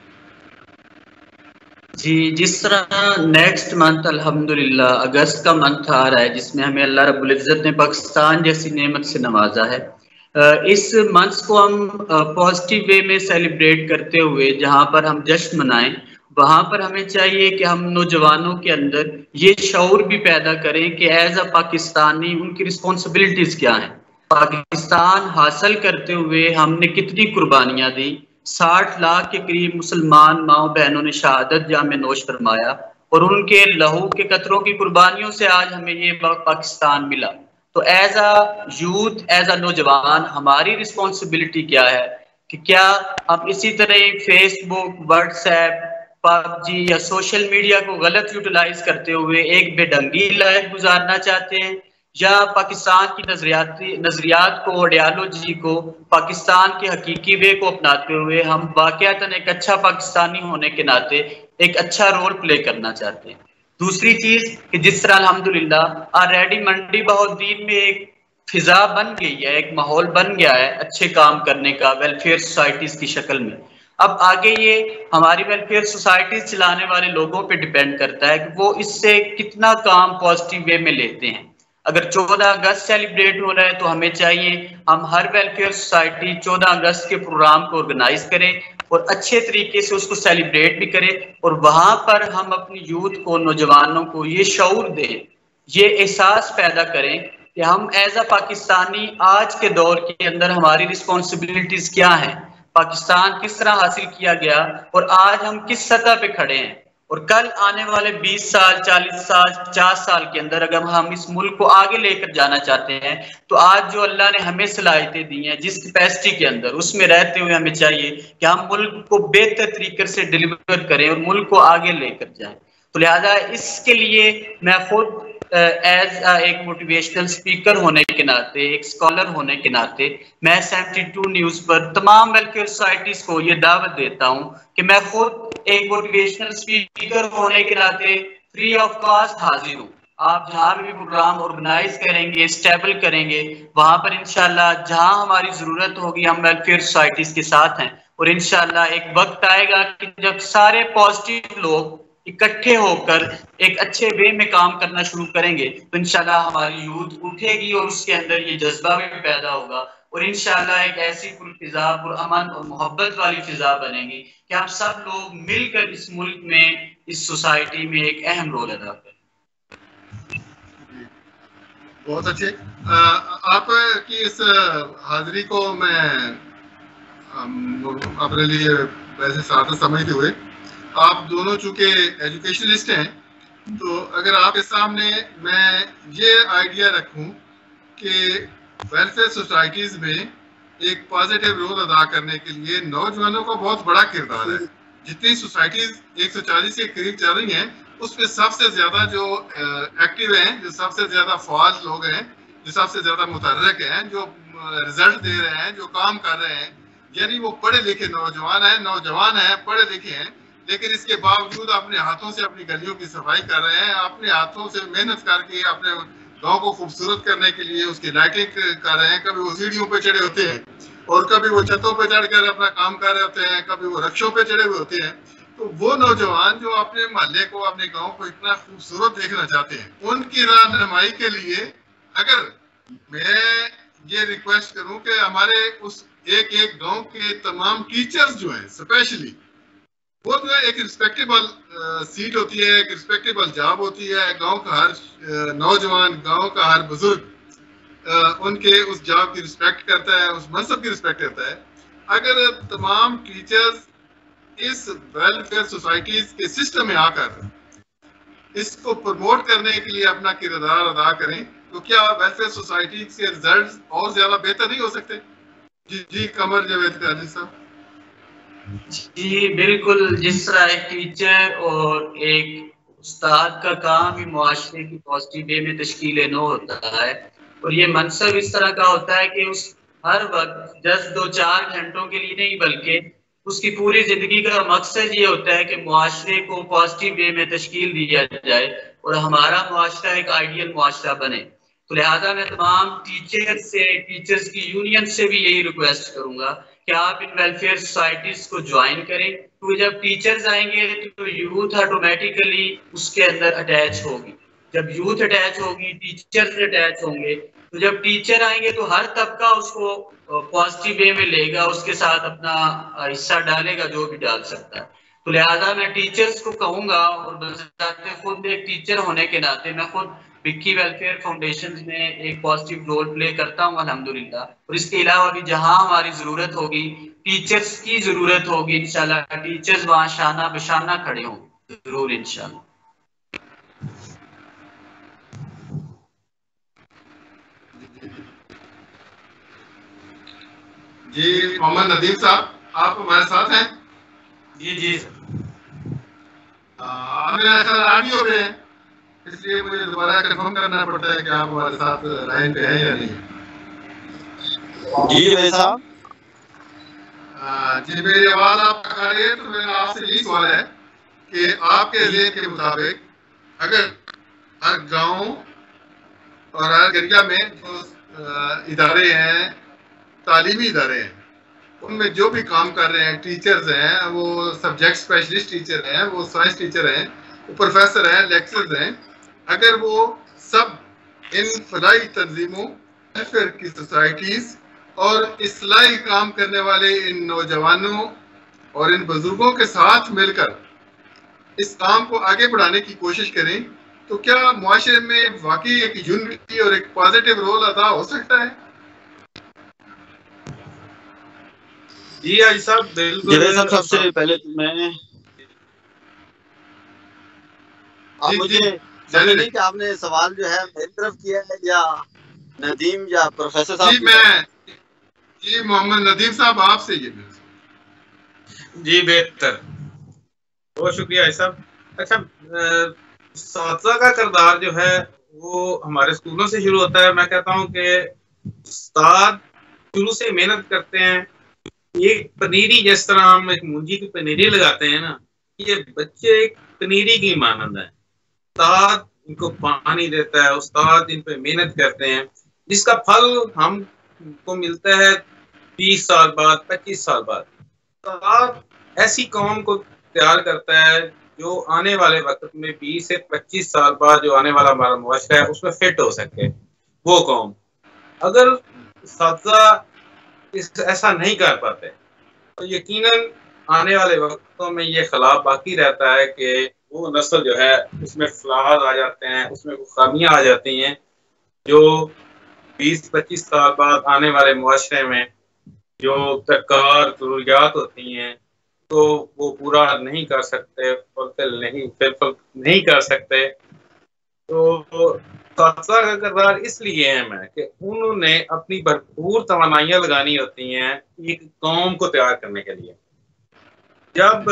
جی، جس طرح نیکسٹ منتھ الحمدللہ اگست کا منتھ آ رہا ہے جس میں ہمیں اللہ رب العزت نے پاکستان جیسی نعمت سے نوازا ہے، اس منتھ کو ہم پازیٹیو وے میں سیلیبریٹ کرتے ہوئے جہاں پر ہم جشن منائیں وہاں پر ہمیں چاہیے کہ ہم نوجوانوں کے اندر یہ شعور بھی پیدا کریں کہ ایز اے پاکستانی ان کی رسپانسبلٹیز کیا ہیں. پاکستان حاصل کرتے ہوئے ہم نے کتنی قربانیاں دی، 60 لاکھ کے قریب مسلمان ماؤں بہنوں نے شہادت جام میں نوش فرمایا اور ان کے لہو کے قطروں کی قربانیوں سے آج ہمیں یہ پاکستان ملا. تو as a youth, as a نوجوان ہماری رسپانسبلٹی کیا ہے کہ کیا ہم اسی طرح فیس بک، واٹس ایپ، پب جی یا سوشل میڈیا کو غلط یوٹیلائز کرتے ہوئے ایک بے ڈنگی لائف گزارنا چاہتے ہیں، یا پاکستان کی نظریات کو، آئیڈیالوجی کو، پاکستان کے حقیقی وے کو اپناتے ہوئے ہم واقعتاً ایک اچھا پاکستانی ہونے کے ناطے ایک اچھا رول پلے کرنا چاہتے ہیں. دوسری چیز کہ جس طرح الحمدللہ آلریڈی منڈی بہاؤالدین میں ایک فضا بن گئی ہے، ایک ماحول بن گیا ہے اچھے کام کرنے کا ویلفیئر سوسائٹیز کی شکل میں. اب آگے یہ ہماری ویلفیئر سوسائٹیز چلانے والے لوگوں پہ ڈیپینڈ کرتا ہے کہ وہ اس سے کتنا کام پازیٹیو وے میں لیتے ہیں. اگر 14 اگست سیلیبریٹ ہو رہا ہے تو ہمیں چاہیے ہم ہر ویلفیئر سوسائٹی 14 اگست کے پروگرام کو آرگنائز کریں اور اچھے طریقے سے اس کو سیلیبریٹ بھی کریں اور وہاں پر ہم اپنی یوتھ کو، نوجوانوں کو یہ شعور دیں، یہ احساس پیدا کریں کہ ہم ایز اے پاکستانی آج کے دور کے اندر ہماری رسپانسبلٹیز کیا ہیں، پاکستان کس طرح حاصل کیا گیا اور آج ہم کس سطح پہ کھڑے ہیں، اور کل آنے والے 20 سال، 40 سال، 50 سال کے اندر اگر ہم اس ملک کو آگے لے کر جانا چاہتے ہیں تو آج جو اللہ نے ہمیں صلاحیتیں دی ہیں جس کیپیسٹی کے اندر، اس میں رہتے ہوئے ہمیں چاہیے کہ ہم ملک کو بہتر طریقے سے ڈیلیور کریں اور ملک کو آگے لے کر جائیں. تو لہٰذا اس کے لیے میں خود ایز ایک موٹیویشنل سپیکر ہونے کے ناطے، ایک اسکالر ہونے کے ناطے، میں 72 نیوز پر تمام ویلفیئر سوسائٹیز کو یہ دعوت دیتا ہوں کہ میں خود ایک موٹیویشنل سپیکر ہونے کے ناطے فری آف کاسٹ حاضر ہوں. آپ جہاں بھی پروگرام آرگنائز کریں گے، اسٹیبل کریں گے، وہاں پر انشاءاللہ جہاں ہماری ضرورت ہوگی ہم ویلفیئر سوسائٹیز کے ساتھ ہیں. اور انشاءاللہ ایک وقت آئے گا کہ جب سارے پازیٹیو لوگ اکٹھے ہو کر ایک اچھے وے میں کام کرنا شروع کریں گے تو انشاءاللہ ہماری یوتھ اٹھے گی اور اس کے اندر یہ جذبہ بھی پیدا ہوگا اور انشاءاللہ ایک ایسی فضا، پرامن اور محبت والی فضا بنے گی کہ ہم سب لوگ مل کر اس ملک میں، اس سوسائٹی میں ایک اہم رول ادا کریں. بہت اچھے. آپ کی اس حاضری کو میں اپنے لیے ویسے سعادت سمجھتے ہوئے، آپ دونوں چونکہ ایجوکیشنسٹ ہیں تو اگر آپ کے سامنے میں یہ آئیڈیا رکھوں کہ ویلفیئر سوسائٹیز میں ایک پازیٹیو رول ادا کرنے کے لیے نوجوانوں کا بہت بڑا کردار ہے. جتنی سوسائٹیز 140 کے قریب چل رہی ہیں اس میں سب سے زیادہ جو ایکٹیو ہیں، جو سب سے زیادہ فعال لوگ ہیں، جو سب سے زیادہ متحرک ہیں، جو رزلٹ دے رہے ہیں، جو کام کر رہے ہیں، یعنی وہ پڑھے لکھے نوجوان ہیں، پڑھے لکھے ہیں، لیکن اس کے باوجود اپنے ہاتھوں سے اپنی گلیوں کی صفائی کر رہے ہیں، اپنے ہاتھوں سے محنت کر کے اپنے گاؤں کو خوبصورت کرنے کے لیے اس کی لائٹنگ کر رہے ہیں. کبھی وہ سیڑھیوں پہ چڑھے ہوتے ہیں اور کبھی وہ چھتوں پہ چڑھ کر اپنا کام کر رہے ہوتے ہیں، کبھی وہ رکشوں پہ چڑھے ہوئے ہوتے ہیں. تو وہ نوجوان جو اپنے محلے کو، اپنے گاؤں کو اتنا خوبصورت دیکھنا چاہتے ہیں، ان کی رہنمائی کے لیے اگر میں یہ ریکویسٹ کروں کہ ہمارے اس ایک گاؤں کے تمام ٹیچرز جو ہیں اسپیشلی، وہ جو ہے ایک رسپیکٹیبل سیٹ ہوتی ہے، ایک رسپیکٹیبل جاب ہوتی ہے. گاؤں کا ہر نوجوان، گاؤں کا ہر بزرگ ان کے اس جاب کی رسپیکٹ کرتا ہے, اس مذہب کی رسپیکٹ کرتا ہے. اگر تمام ٹیچرز اس ویلفیئر سوسائٹیز کے سسٹم میں آ کر اس کو پروموٹ کرنے کے لیے اپنا کردار ادا کریں تو کیا ویلفیئر سوسائٹی کے رزلٹس اور زیادہ بہتر نہیں ہو سکتے؟ جی قمر جاوید قاضی صاحب. جی بالکل, جس طرح ایک ٹیچر اور ایک استاد کا کام ہی معاشرے کی پازیٹیو وے میں تشکیل نو ہوتا ہے, اور یہ منصب اس طرح کا ہوتا ہے کہ اس ہر وقت 10-2-4 گھنٹوں کے لیے نہیں بلکہ اس کی پوری زندگی کا مقصد یہ ہوتا ہے کہ معاشرے کو پازیٹیو وے میں تشکیل دیا جائے اور ہمارا معاشرہ ایک آئیڈیل معاشرہ بنے. تو لہٰذا میں تمام ٹیچرز کی یونین سے بھی یہی ریکویسٹ کروں گا کہ آپ ان ویلفیئر سوسائٹیز کو جوائن کریں, کیونکہ جب ٹیچرز آئیں گے تو یوتھ آٹومیٹیکلی اس کے اندر اٹیچ ہوگی. جب یوتھ اٹیچ ہوگی, ٹیچرز اٹیچ ہوں گے, تو جب ٹیچر آئیں گے تو ہر طبقہ اس کو پازیٹیو وے میں لے گا, اس کے ساتھ اپنا حصہ ڈالے گا جو بھی ڈال سکتا ہے. تو لہٰذا میں ٹیچرز کو کہوں گا, اور بذات خود ایک ٹیچر ہونے کے ناطے میں خود وکی ویلفیئر فاؤنڈیشن میں ایک پازیٹیو رول پلے کرتا ہوں الحمدللہ. اور اس کے علاوہ بھی جہاں ہماری ضرورت ہوگی, ٹیچرز کی ضرورت ہوگی, انشاءاللہ ٹیچرز وہاں شانہ بشانہ کھڑے ہوں ضرور انشاءاللہ. جی محمد ندیم صاحب, آپ ہمارے ساتھ ہیں؟ جی آگے ہو رہے ہیں, اس لیے مجھے دوبارہ کنفرم کرنا پڑتا ہے کہ آپ ہمارے ساتھ لائن پہ ہیں یا نہیں. جی بھائی صاحب. جی میری آواز آپ آ رہی ہے تو میرا آپ سے یہی سوال ہے کہ آپ کے ذہن کے مطابق اگر ہر گاؤں اور ہر ایریا میں جو ادارے ہیں, تعلیمی ادارے ہیں, ان میں جو بھی کام کر رہے ہیں, ٹیچرز ہیں, وہ سبجیکٹ اسپیشلسٹ ٹیچر ہیں, وہ سائنس ٹیچر ہیں, وہ پروفیسر ہیں, لیکچرز ہیں, اگر وہ سب ان فلاحی تنظیموں, ویلفیئر کی سوسائٹیز اور اصلاحی کام کرنے والے ان نوجوانوں اور ان بزرگوں کے ساتھ مل کر اس کام کو آگے بڑھانے کی کوشش کریں تو کیا معاشرے میں واقعی ایک یونٹی اور ایک پازیٹیو رول ادا ہو سکتا ہے؟ جی حاجی صاحب بالکل. سب سے پہلے میں آپ مجھے نہیں کہ آپ نے سوال جو ہے میری طرف کیا ہے یا ندیم یا پروفیسر صاحب؟ جی محمد ندیم صاحب آپ سے یہ. جی بہتر, بہت شکریہ حاجی صاحب. اچھا, اساتذہ کا کردار جو ہے وہ ہمارے اسکولوں سے شروع ہوتا ہے. میں کہتا ہوں کہ استاد شروع سے محنت کرتے ہیں. ایک پنیری, جس طرح ہم ایک مونجی کی پنیری لگاتے ہیں نا, یہ بچے ایک پنیری کی مانند ہیں. استاد ان کو پانی دیتا ہے, استاد ان پہ محنت کرتے ہیں, جس کا پھل ہم کو ملتا ہے 20 سال بعد, 25 سال بعد. استاد ایسی قوم کو تیار کرتا ہے جو آنے والے وقت میں 20 سے 25 سال بعد جو آنے والا ہمارا معاشرہ ہے اس میں فٹ ہو سکے وہ قوم. اگر اساتذہ ایسا نہیں کر پاتے تو یقیناً آنے والے وقتوں میں یہ خلا باقی رہتا ہے کہ وہ نسل جو ہے اس میں فلاحات آ جاتے ہیں, اس میں خامیاں آ جاتی ہیں جو 20-25 سال بعد آنے والے معاشرے میں جو درکار ضروریات ہوتی ہیں تو وہ پورا نہیں کر سکتے, فلفل نہیں کر سکتے. تو اساتذہ کا کردار اس لیے اہم ہے کہ انہوں نے اپنی بھرپور توانائیاں لگانی ہوتی ہیں ایک قوم کو تیار کرنے کے لیے. جب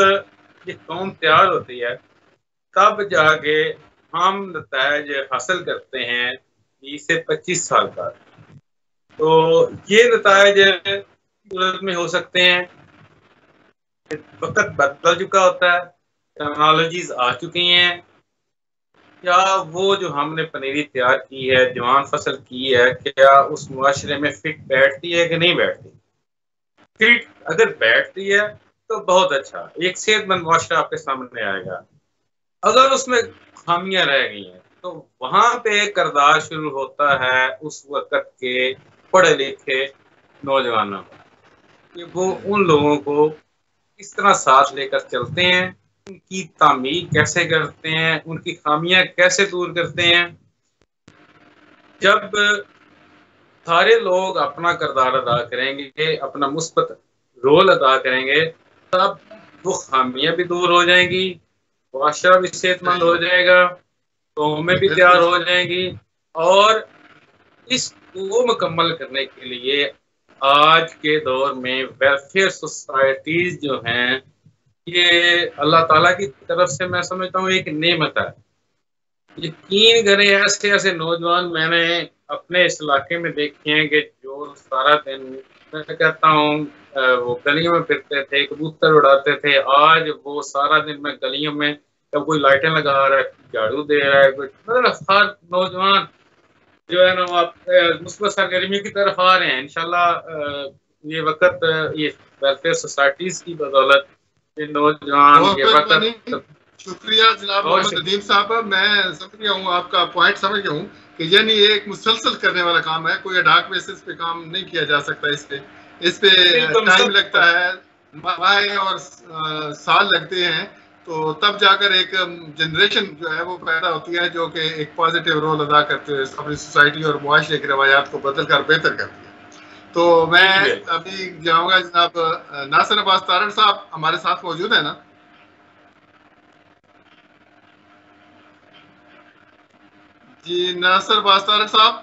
یہ قوم تیار ہوتی ہے تب جا کے ہم نتائج حاصل کرتے ہیں 20 سے 25 سال بعد. تو یہ نتائج صورت میں ہو سکتے ہیں وقت بدل چکا ہوتا ہے, ٹیکنالوجیز آ چکی ہیں, کیا وہ جو ہم نے پنیری تیار کی ہے, جوان فصل کی ہے, کیا اس معاشرے میں فٹ بیٹھتی ہے کہ نہیں بیٹھتی؟ فٹ اگر بیٹھتی ہے تو بہت اچھا, ایک صحت مند معاشرہ آپ کے سامنے آئے گا. اگر اس میں خامیاں رہ گئی ہیں تو وہاں پہ کردار شروع ہوتا ہے اس وقت کے پڑھے لکھے نوجوانوں کا کہ وہ ان لوگوں کو کس طرح ساتھ لے کر چلتے ہیں, ان کی تعمیر کیسے کرتے ہیں, ان کی خامیاں کیسے دور کرتے ہیں. جب سارے لوگ اپنا کردار ادا کریں گے، اپنا مثبت رول ادا کریں گے، تب وہ خامیاں بھی دور ہو جائیں گی، معاشرہ بھی صحت مند ہو جائے گا، قومیں بھی تیار ہو جائیں گی. اور اس کو مکمل کرنے کے لیے آج کے دور میں ویلفیئر سوسائٹیز جو ہیں یہ اللہ تعالیٰ کی طرف سے میں سمجھتا ہوں ایک نعمت ہے. یقین کریں ایسے ایسے نوجوان میں نے اپنے اس علاقے میں دیکھے ہیں کہ جو سارا دن میں کہتا ہوں وہ گلیوں میں پھرتے تھے، کبوتر اڑاتے تھے، آج وہ سارا دن میں گلیوں میں کوئی لائٹیں لگا رہا ہے، جھاڑو دے رہا ہے، مطلب ہر نوجوان جو ہے نا وہ مثبت سرگرمیوں کی طرف آ رہے ہیں. انشاءاللہ یہ وقت یہ ویلفیئر سوسائٹیز کی بدولت یہ نوجوان یہ وقت. شکریہ جناب محمد ندیم صاحب، میں سمجھ گیا ہوں، آپ کا پوائنٹ سمجھ گیا ہوں کہ یعنی یہ ایک مسلسل کرنے والا کام ہے، کوئی اڈاک بیسس پہ کام نہیں کیا جا سکتا. اس پہ ٹائم لگتا ہے، ماہ اور سال لگتے ہیں، تو تب جا کر ایک جنریشن جو ہے وہ پیدا ہوتی ہے جو کہ ایک پازیٹیو رول ادا کرتے ہوئے اپنی سوسائٹی اور معاشرے کی روایات کو بدل کر بہتر کرتی ہے. تو میں ابھی جاؤں گا جناب ناصر عباس تارڑ صاحب ہمارے ساتھ موجود ہیں نا؟ جی ناصر عباس تارڑ صاحب،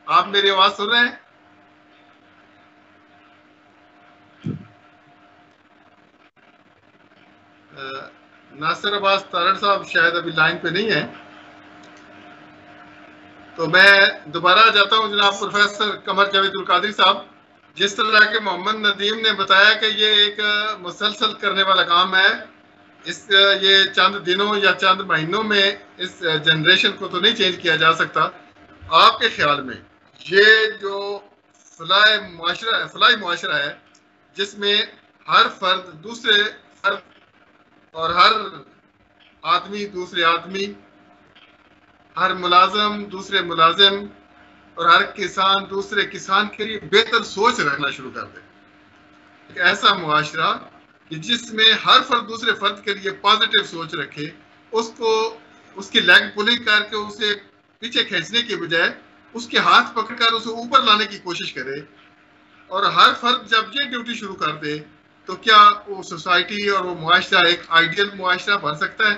آپ میری آواز سن رہے ہیں؟ ناصر عباس تارڑ صاحب شاید ابھی لائن پہ نہیں ہے، تو میں دوبارہ جاتا ہوں جناب پروفیسر قمر جاوید القادری صاحب. جس طرح کہ محمد ندیم نے بتایا کہ یہ ایک مسلسل کرنے والا کام ہے، یہ چند دنوں یا چند مہینوں میں اس جنریشن کو تو نہیں چینج کیا جا سکتا. آپ کے خیال میں یہ جو فلاحی معاشرہ ہے جس میں ہر فرد دوسرے فرد اور ہر آدمی دوسرے آدمی، ہر ملازم دوسرے ملازم اور ہر کسان دوسرے کسان کے لیے بہتر سوچ رکھنا شروع کر دے، ایک ایسا معاشرہ کہ جس میں ہر فرد دوسرے فرد کے لیے پازیٹیو سوچ رکھے، اس کی لیگ پولنگ کر کے اسے پیچھے کھینچنے کے بجائے اس کے ہاتھ پکڑ کر اسے اوپر لانے کی کوشش کرے، اور ہر فرد جب یہ ڈیوٹی شروع کر دے تو کیا وہ سوسائٹی اور وہ معاشرہ ایک آئیڈیل معاشرہ بن سکتا ہے؟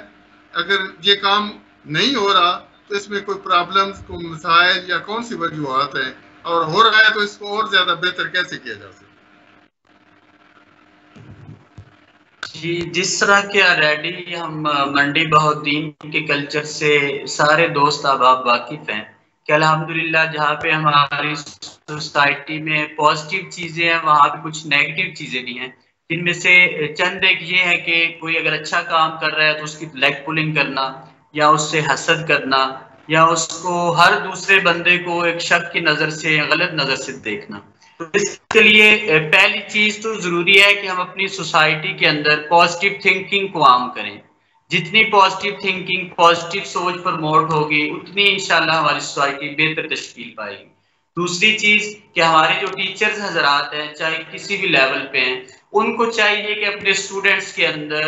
اگر یہ کام نہیں ہو رہا تو اس میں کوئی پرابلمز، کوئی مسائل یا کون سی وجوہات ہیں، اور ہو رہا ہے تو اس کو اور زیادہ بہتر کیسے کیا جا سکتا؟ جی جس طرح کہ آلریڈی ہم منڈی بہاؤالدین کے کلچر سے سارے دوست احباب واقف ہیں کہ الحمدللہ جہاں پہ ہماری سوسائٹی میں پازیٹیو چیزیں ہیں وہاں پہ کچھ نیگیٹو چیزیں بھی ہیں، جن میں سے چند ایک یہ ہے کہ کوئی اگر اچھا کام کر رہا ہے تو اس کی لیگ پولنگ کرنا، یا اس سے حسد کرنا، یا اس کو ہر دوسرے بندے کو ایک شک کی نظر سے، غلط نظر سے دیکھنا. تو اس کے لیے پہلی چیز تو ضروری ہے کہ ہم اپنی سوسائٹی کے اندر پازیٹیو تھنکنگ کو عام کریں. جتنی پازیٹیو تھنکنگ، پازیٹیو سوچ پروموٹ ہوگی اتنی انشاءاللہ ہماری سوسائٹی بہتر تشکیل پائے گی. دوسری چیز کہ ہمارے جو ٹیچرز حضرات ہیں چاہے کسی بھی لیول پہ ہیں، ان کو چاہیے کہ اپنے اسٹوڈنٹس کے اندر،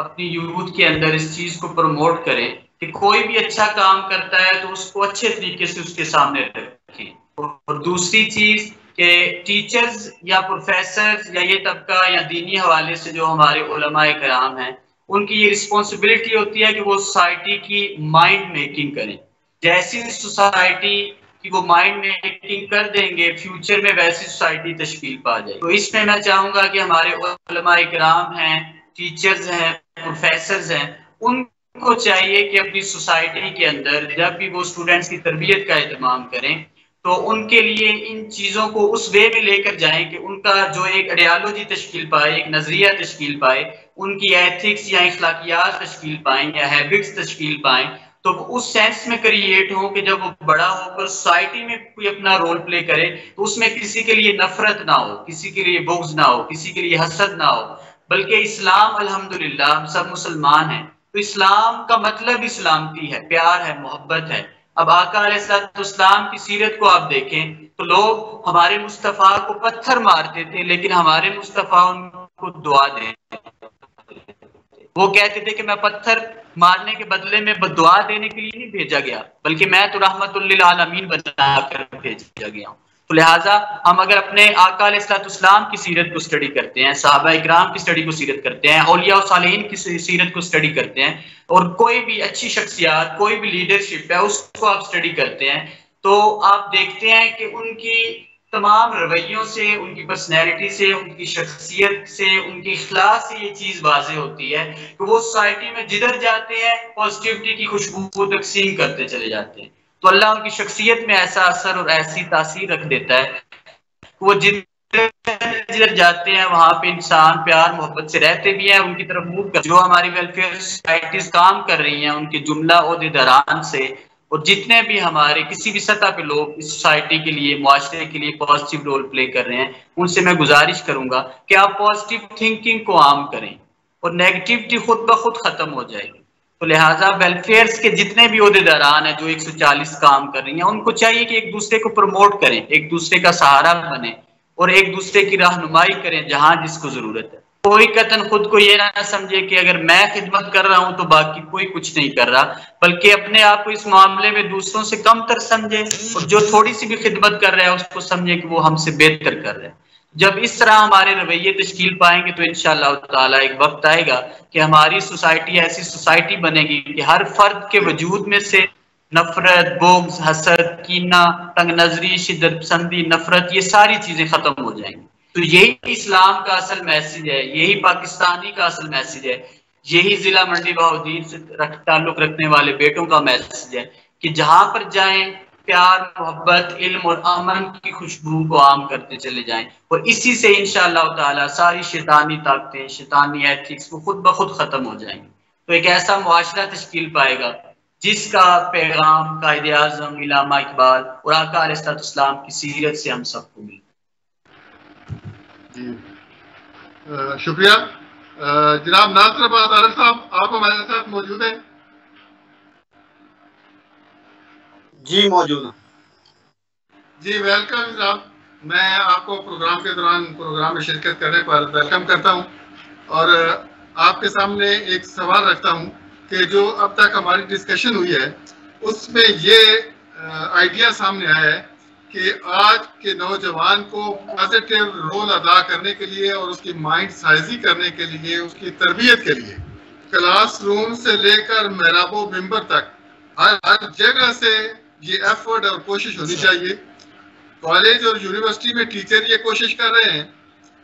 اپنی یوتھ کے اندر اس چیز کو پروموٹ کریں کہ کوئی بھی اچھا کام کرتا ہے تو اس کو اچھے طریقے سے اس کے سامنے رکھیں. اور دوسری چیز کہ ٹیچرز یا پروفیسرز یا یہ طبقہ یا دینی حوالے سے جو ہمارے علماء کرام ہیں، ان کی یہ رسپانسبلٹی ہوتی ہے کہ وہ سوسائٹی کی مائنڈ میکنگ کریں. جیسی سوسائٹی کی وہ مائنڈ میکنگ کر دیں گے فیوچر میں ویسی سوسائٹی تشکیل پا جائے. تو اس میں میں چاہوں گا کہ ہمارے علماء کرام ہیں، ٹیچرز ہیں، پروفیسرز ہیں، ان کو چاہیے کہ اپنی سوسائٹی کے اندر جب بھی وہ اسٹوڈنٹس کی تربیت کا اہتمام کریں تو ان کے لیے ان چیزوں کو اس وے میں لے کر جائیں کہ ان کا جو ایک آئیڈیالوجی تشکیل پائے، ایک نظریہ تشکیل پائے، ان کی ایتھکس یا اخلاقیات تشکیل پائیں یا ہیبٹس تشکیل پائیں، تو اس سینس میں کریٹ ہو کہ جب وہ بڑا ہو کر سوسائٹی میں کوئی اپنا رول پلے کرے تو اس میں کسی کے لیے نفرت نہ ہو، کسی کے لیے بغض نہ ہو، کسی کے لیے حسد نہ ہو، بلکہ اسلام الحمدللہ ہم سب مسلمان ہیں تو اسلام کا مطلب اسلامتی ہے، پیار ہے، محبت ہے. اب آقا علیہ السلام کی سیرت کو آپ دیکھیں تو لوگ ہمارے مصطفیٰ کو پتھر مارتے تھے لیکن ہمارے مصطفیٰ ان کو دعا دیں. وہ کہتے تھے کہ میں پتھر مارنے کے بدلے میں بددعا دینے کے لیے نہیں بھیجا گیا، بلکہ میں تو رحمت للعالمین بنا کر بھیجا گیا ہوں۔ تو لہٰذا ہم اگر اپنے آقا علیہ الصلوۃ والسلام کی سیرت کو اسٹڈی کرتے ہیں، صحابہ اکرام کی اسٹڈی کو سیرت کرتے ہیں، اولیاء و صالحین کی سیرت کو اسٹڈی کرتے ہیں، اور کوئی بھی اچھی شخصیات، کوئی بھی لیڈرشپ ہے اس کو آپ اسٹڈی کرتے ہیں، تو آپ دیکھتے ہیں کہ ان کی تمام رویوں سے، ان کی پرسنالٹی سے، ان کی شخصیت سے، ان کی اخلاق سے یہ چیز واضح ہوتی ہے کہ وہ سوسائٹی میں جدھر جاتے ہیں پازیٹیوٹی کی خوشبو تقسیم کرتے چلے جاتے ہیں۔ تو اللہ ان کی شخصیت میں ایسا اثر اور ایسی تاثیر رکھ دیتا ہے، وہ جدھر جاتے ہیں وہاں پہ انسان پیار محبت سے رہتے بھی ہیں، ان کی طرف موو کر جو ہماری ویلفیئر سوسائٹیز کام کر رہی ہیں ان کے جملہ عہدیداران سے، اور جتنے بھی ہمارے کسی بھی سطح پہ لوگ اس سوسائٹی کے لیے، معاشرے کے لیے پازیٹیو رول پلے کر رہے ہیں، ان سے میں گزارش کروں گا کہ آپ پازیٹیو تھنکنگ کو عام کریں اور نیگیٹیوٹی خود بخود ختم ہو جائے گی۔ تو لہٰذا ویلفیئرس کے جتنے بھی عہدیداران ہیں جو 140 کام کر رہی ہیں، ان کو چاہیے کہ ایک دوسرے کو پروموٹ کریں، ایک دوسرے کا سہارا بنیں اور ایک دوسرے کی رہنمائی کریں جہاں جس کو ضرورت ہے۔ کوئی قطن خود کو یہ نہ سمجھے کہ اگر میں خدمت کر رہا ہوں تو باقی کوئی کچھ نہیں کر رہا، بلکہ اپنے آپ کو اس معاملے میں دوسروں سے کم تر سمجھے، اور جو تھوڑی سی بھی خدمت کر رہا ہے اس کو سمجھے کہ وہ ہم سے بہتر کر رہا ہے۔ جب اس طرح ہمارے رویے تشکیل پائیں گے تو انشاءاللہ تعالیٰ ایک وقت آئے گا کہ ہماری سوسائٹی ایسی سوسائٹی بنے گی کہ ہر فرد کے وجود میں سے نفرت، بغض، حسد، کینہ، تنگ نظری، شدت پسندی، نفرت، یہ ساری چیزیں ختم ہو جائیں گی۔ تو یہی اسلام کا اصل میسج ہے، یہی پاکستانی کا اصل میسج ہے، یہی ضلع منڈی بہاؤالدین سے تعلق رکھنے والے بیٹوں کا میسج ہے کہ جہاں پر جائیں پیار، محبت، علم اور امن کی خوشبو کو عام کرتے چلے جائیں، اور اسی سے انشاءاللہ تعالی ساری شیطانی طاقتیں، شیطانی ایتھکس وہ خود بخود ختم ہو جائیں گی۔ تو ایک ایسا معاشرہ تشکیل پائے گا جس کا پیغام قائد اعظم علامہ اقبال اور آقا علیہ الصلوۃ والسلام کی سیرت سے ہم سب کو ملے۔ جی شکریہ جناب ناصر عباس طارق صاحب، آپ ہمارے ساتھ موجود ہیں؟ جی موجود ہیں۔ جی ویلکم جناب، میں آپ کو پروگرام کے دوران پروگرام میں شرکت کرنے پر ویلکم کرتا ہوں، اور آپ کے سامنے ایک سوال رکھتا ہوں کہ جو اب تک ہماری ڈسکشن ہوئی ہے اس میں یہ آئیڈیا سامنے آیا ہے کہ آج کے نوجوان کو پازیٹیو رول ادا کرنے کے لیے اور اس کی مائنڈ سائزی کرنے کے لیے، اس کی تربیت کے لیے کلاس روم سے لے کر محراب و ممبر تک ہر جگہ سے یہ ایفرٹ اور کوشش ہونی چاہیے۔ کالج اور یونیورسٹی میں ٹیچر یہ کوشش کر رہے ہیں،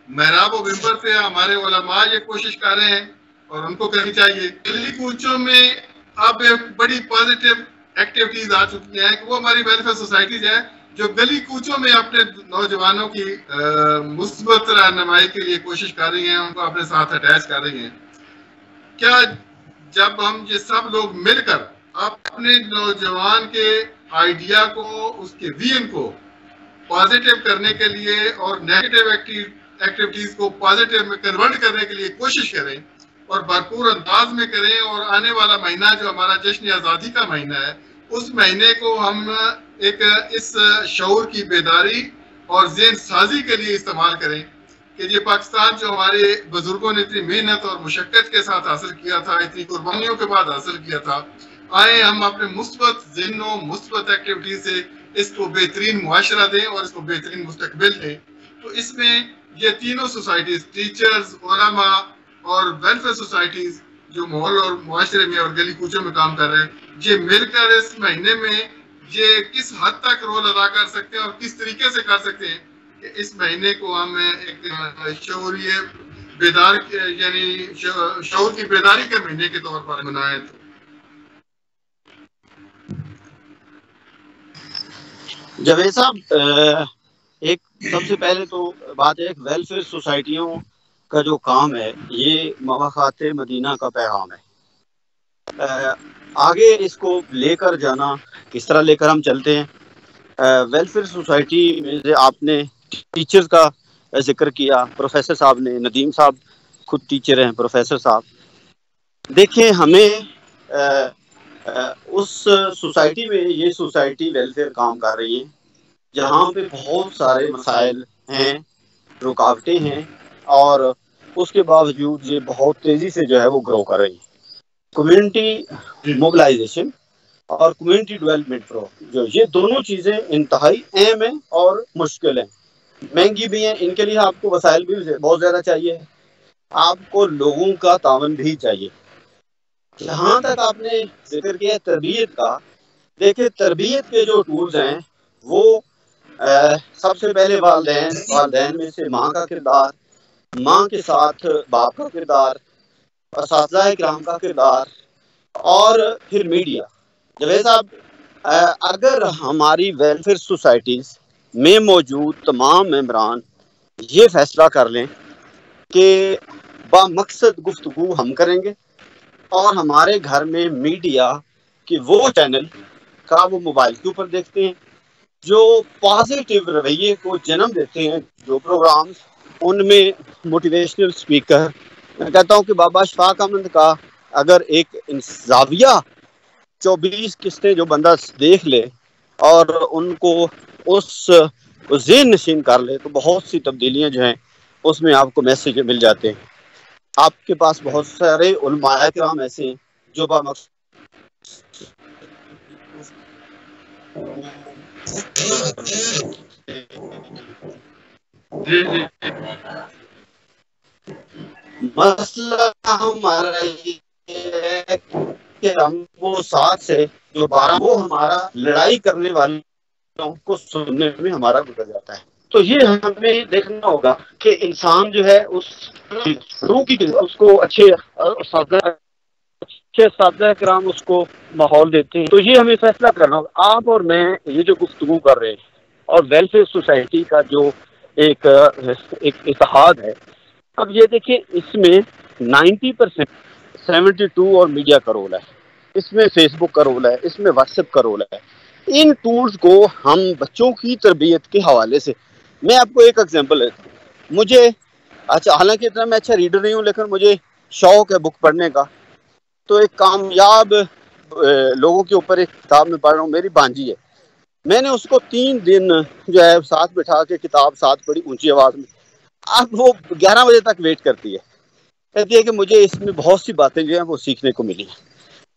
محراب و ممبر پہ ہمارے علماء یہ کوشش کر رہے ہیں اور ان کو کرنی چاہیے۔ گلی کوچوں میں اب بڑی پازیٹیو ایکٹیویٹیز آ چکی ہیں کہ وہ ہماری ویلفیئر سوسائٹیز ہیں جو گلی کوچوں میں اپنے نوجوانوں کی مثبت رہنمائی کے لیے کوشش کر رہی ہیں، ان کو اپنے ساتھ اٹیچ کر رہی ہیں۔ کیا جب ہم یہ سب لوگ مل کر اپنے نوجوان کے آئیڈیا کو، اس کے ویژن کو پازیٹیو کرنے کے لیے اور نیگیٹو ایکٹیویٹیز کو پازیٹیو میں کنورٹ کرنے کے لیے کوشش کریں اور بھرپور انداز میں کریں، اور آنے والا مہینہ جو ہمارا جشن آزادی کا مہینہ ہے اس مہینے کو ہم ایک اس شعور کی بیداری اور ذہن سازی کے لیے استعمال کریں کہ یہ پاکستان جو ہمارے بزرگوں نے اتنی محنت اور مشقت کے ساتھ حاصل کیا تھا، اتنی قربانیوں کے بعد حاصل کیا تھا، آئے ہم اپنے مثبت ذہنوں، مثبت ایکٹیویٹی سے اس کو بہترین معاشرہ دیں اور اس کو بہترین مستقبل دیں۔ تو اس میں یہ تینوں سوسائٹیز، ٹیچرز، علماء اور ویلفیئر سوسائٹیز جو ماحول اور معاشرے میں اور گلی کوچوں میں کام کر رہے ہیں، یہ مل کر اس مہینے میں یہ کس حد تک رول ادا کر سکتے ہیں اور کس طریقے سے کر سکتے ہیں کہ اس مہینے کو ہم ایک شعوری بیدار، یعنی شعور کی بیداری کے مہینے کے طور پر منائیں۔ جاوید صاحب، ایک سب سے پہلے تو بات ہے ویلفیئر سوسائٹیوں کا جو کام ہے یہ مواخات مدینہ کا پیغام ہے۔ آگے اس کو لے کر جانا کس طرح لے کر ہم چلتے ہیں؟ ویلفیئر سوسائٹی میں سے آپ نے ٹیچرز کا ذکر کیا، پروفیسر صاحب نے، ندیم صاحب خود ٹیچر ہیں، پروفیسر صاحب دیکھیں ہمیں اس سوسائٹی میں، یہ سوسائٹی ویلفیئر کام کر رہی ہے جہاں پہ بہت سارے مسائل ہیں، رکاوٹیں ہیں، اور اس کے باوجود یہ بہت تیزی سے جو ہے وہ گرو کر رہی ہے۔ کمیونٹی موبلائزیشن اور کمیونٹی ڈیولپمنٹ پروگرام، جو یہ دونوں چیزیں انتہائی اہم ہیں اور مشکل ہیں، مہنگی بھی ہیں. ان کے لیے آپ کو وسائل بھی بہت زیادہ چاہیے، آپ کو لوگوں کا تعاون بھی چاہیے. جہاں تک آپ نے ذکر کیا تربیت کا، دیکھیں تربیت کے جو ٹولز ہیں وہ سب سے پہلے والدین میں سے ماں کا کردار، ماں کے ساتھ باپ کا کردار، اساتذہ کرام کا کردار، اور پھر میڈیا. جاوید صاحب، اگر ہماری ویلفیئر سوسائٹیز میں موجود تمام ممبران یہ فیصلہ کر لیں کہ با مقصد گفتگو ہم کریں گے، اور ہمارے گھر میں میڈیا کہ وہ چینل کا وہ موبائل کے اوپر دیکھتے ہیں جو پازیٹیو رویے کو جنم دیتے ہیں، جو پروگرامز ان میں موٹیویشنل اسپیکر، میں کہتا ہوں کہ بابا اشفاق احمد کا اگر ایک زاویہ 24 قسطیں جو بندہ دیکھ لے اور ان کو اس ذہن نشین کر لے تو بہت سی تبدیلیاں جو ہیں اس میں آپ کو میسیج مل جاتے ہیں. آپ کے پاس بہت سارے علماء کرام ایسے ہیں جو مسئلہ ہمارا یہ ہے کہ ہم وہ 7 سے جو 12 وہ ہمارا لڑائی کرنے والوں کو سننے میں ہمارا گزر جاتا ہے. تو یہ ہمیں دیکھنا ہوگا کہ انسان جو ہے اس روح کی اس کو اچھے اساتذہ کرام اس کو ماحول دیتے ہیں. تو یہ ہمیں فیصلہ کرنا ہوگا. آپ اور میں یہ جو گفتگو کر رہے ہیں اور ویلفیئر سوسائٹی کا جو ایک اتحاد ہے، اب یہ دیکھیں اس میں 90% 72 اور میڈیا کا رول ہے، اس میں فیس بک کا رول ہے، اس میں واٹس ایپ کا رول ہے. ان ٹولز کو ہم بچوں کی تربیت کے حوالے سے، میں آپ کو ایک ایگزامپل ہے، مجھے حالانکہ اتنا میں اچھا ریڈر نہیں ہوں لیکن مجھے شوق ہے بک پڑھنے کا. تو ایک کامیاب لوگوں کے اوپر ایک کتاب میں پڑھ رہا ہوں، میری بانجی ہے، میں نے اس کو 3 دن جو ہے ساتھ بٹھا کے کتاب ساتھ پڑھی اونچی آواز میں. اب وہ 11 بجے تک ویٹ کرتی ہے، کہتی ہے کہ مجھے اس میں بہت سی باتیں جو ہیں وہ سیکھنے کو ملی ہیں.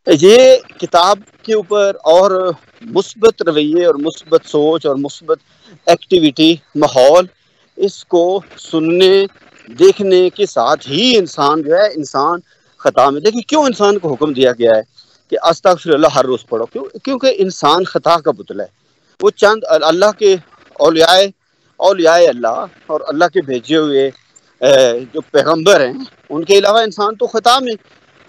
یہ کتاب کے اوپر اور مثبت رویے اور مثبت سوچ اور مثبت ایکٹیویٹی ماحول، اس کو سننے دیکھنے کے ساتھ ہی انسان جو ہے انسان خطا میں. دیکھیں کیوں انسان کو حکم دیا گیا ہے کہ استغفر اللہ ہر روز پڑھو؟ کیونکہ انسان خطا کا پتلا ہے. وہ چند اللہ کے اولیاء اللہ اور اللہ کے بھیجے ہوئے جو پیغمبر ہیں ان کے علاوہ انسان تو خطا میں.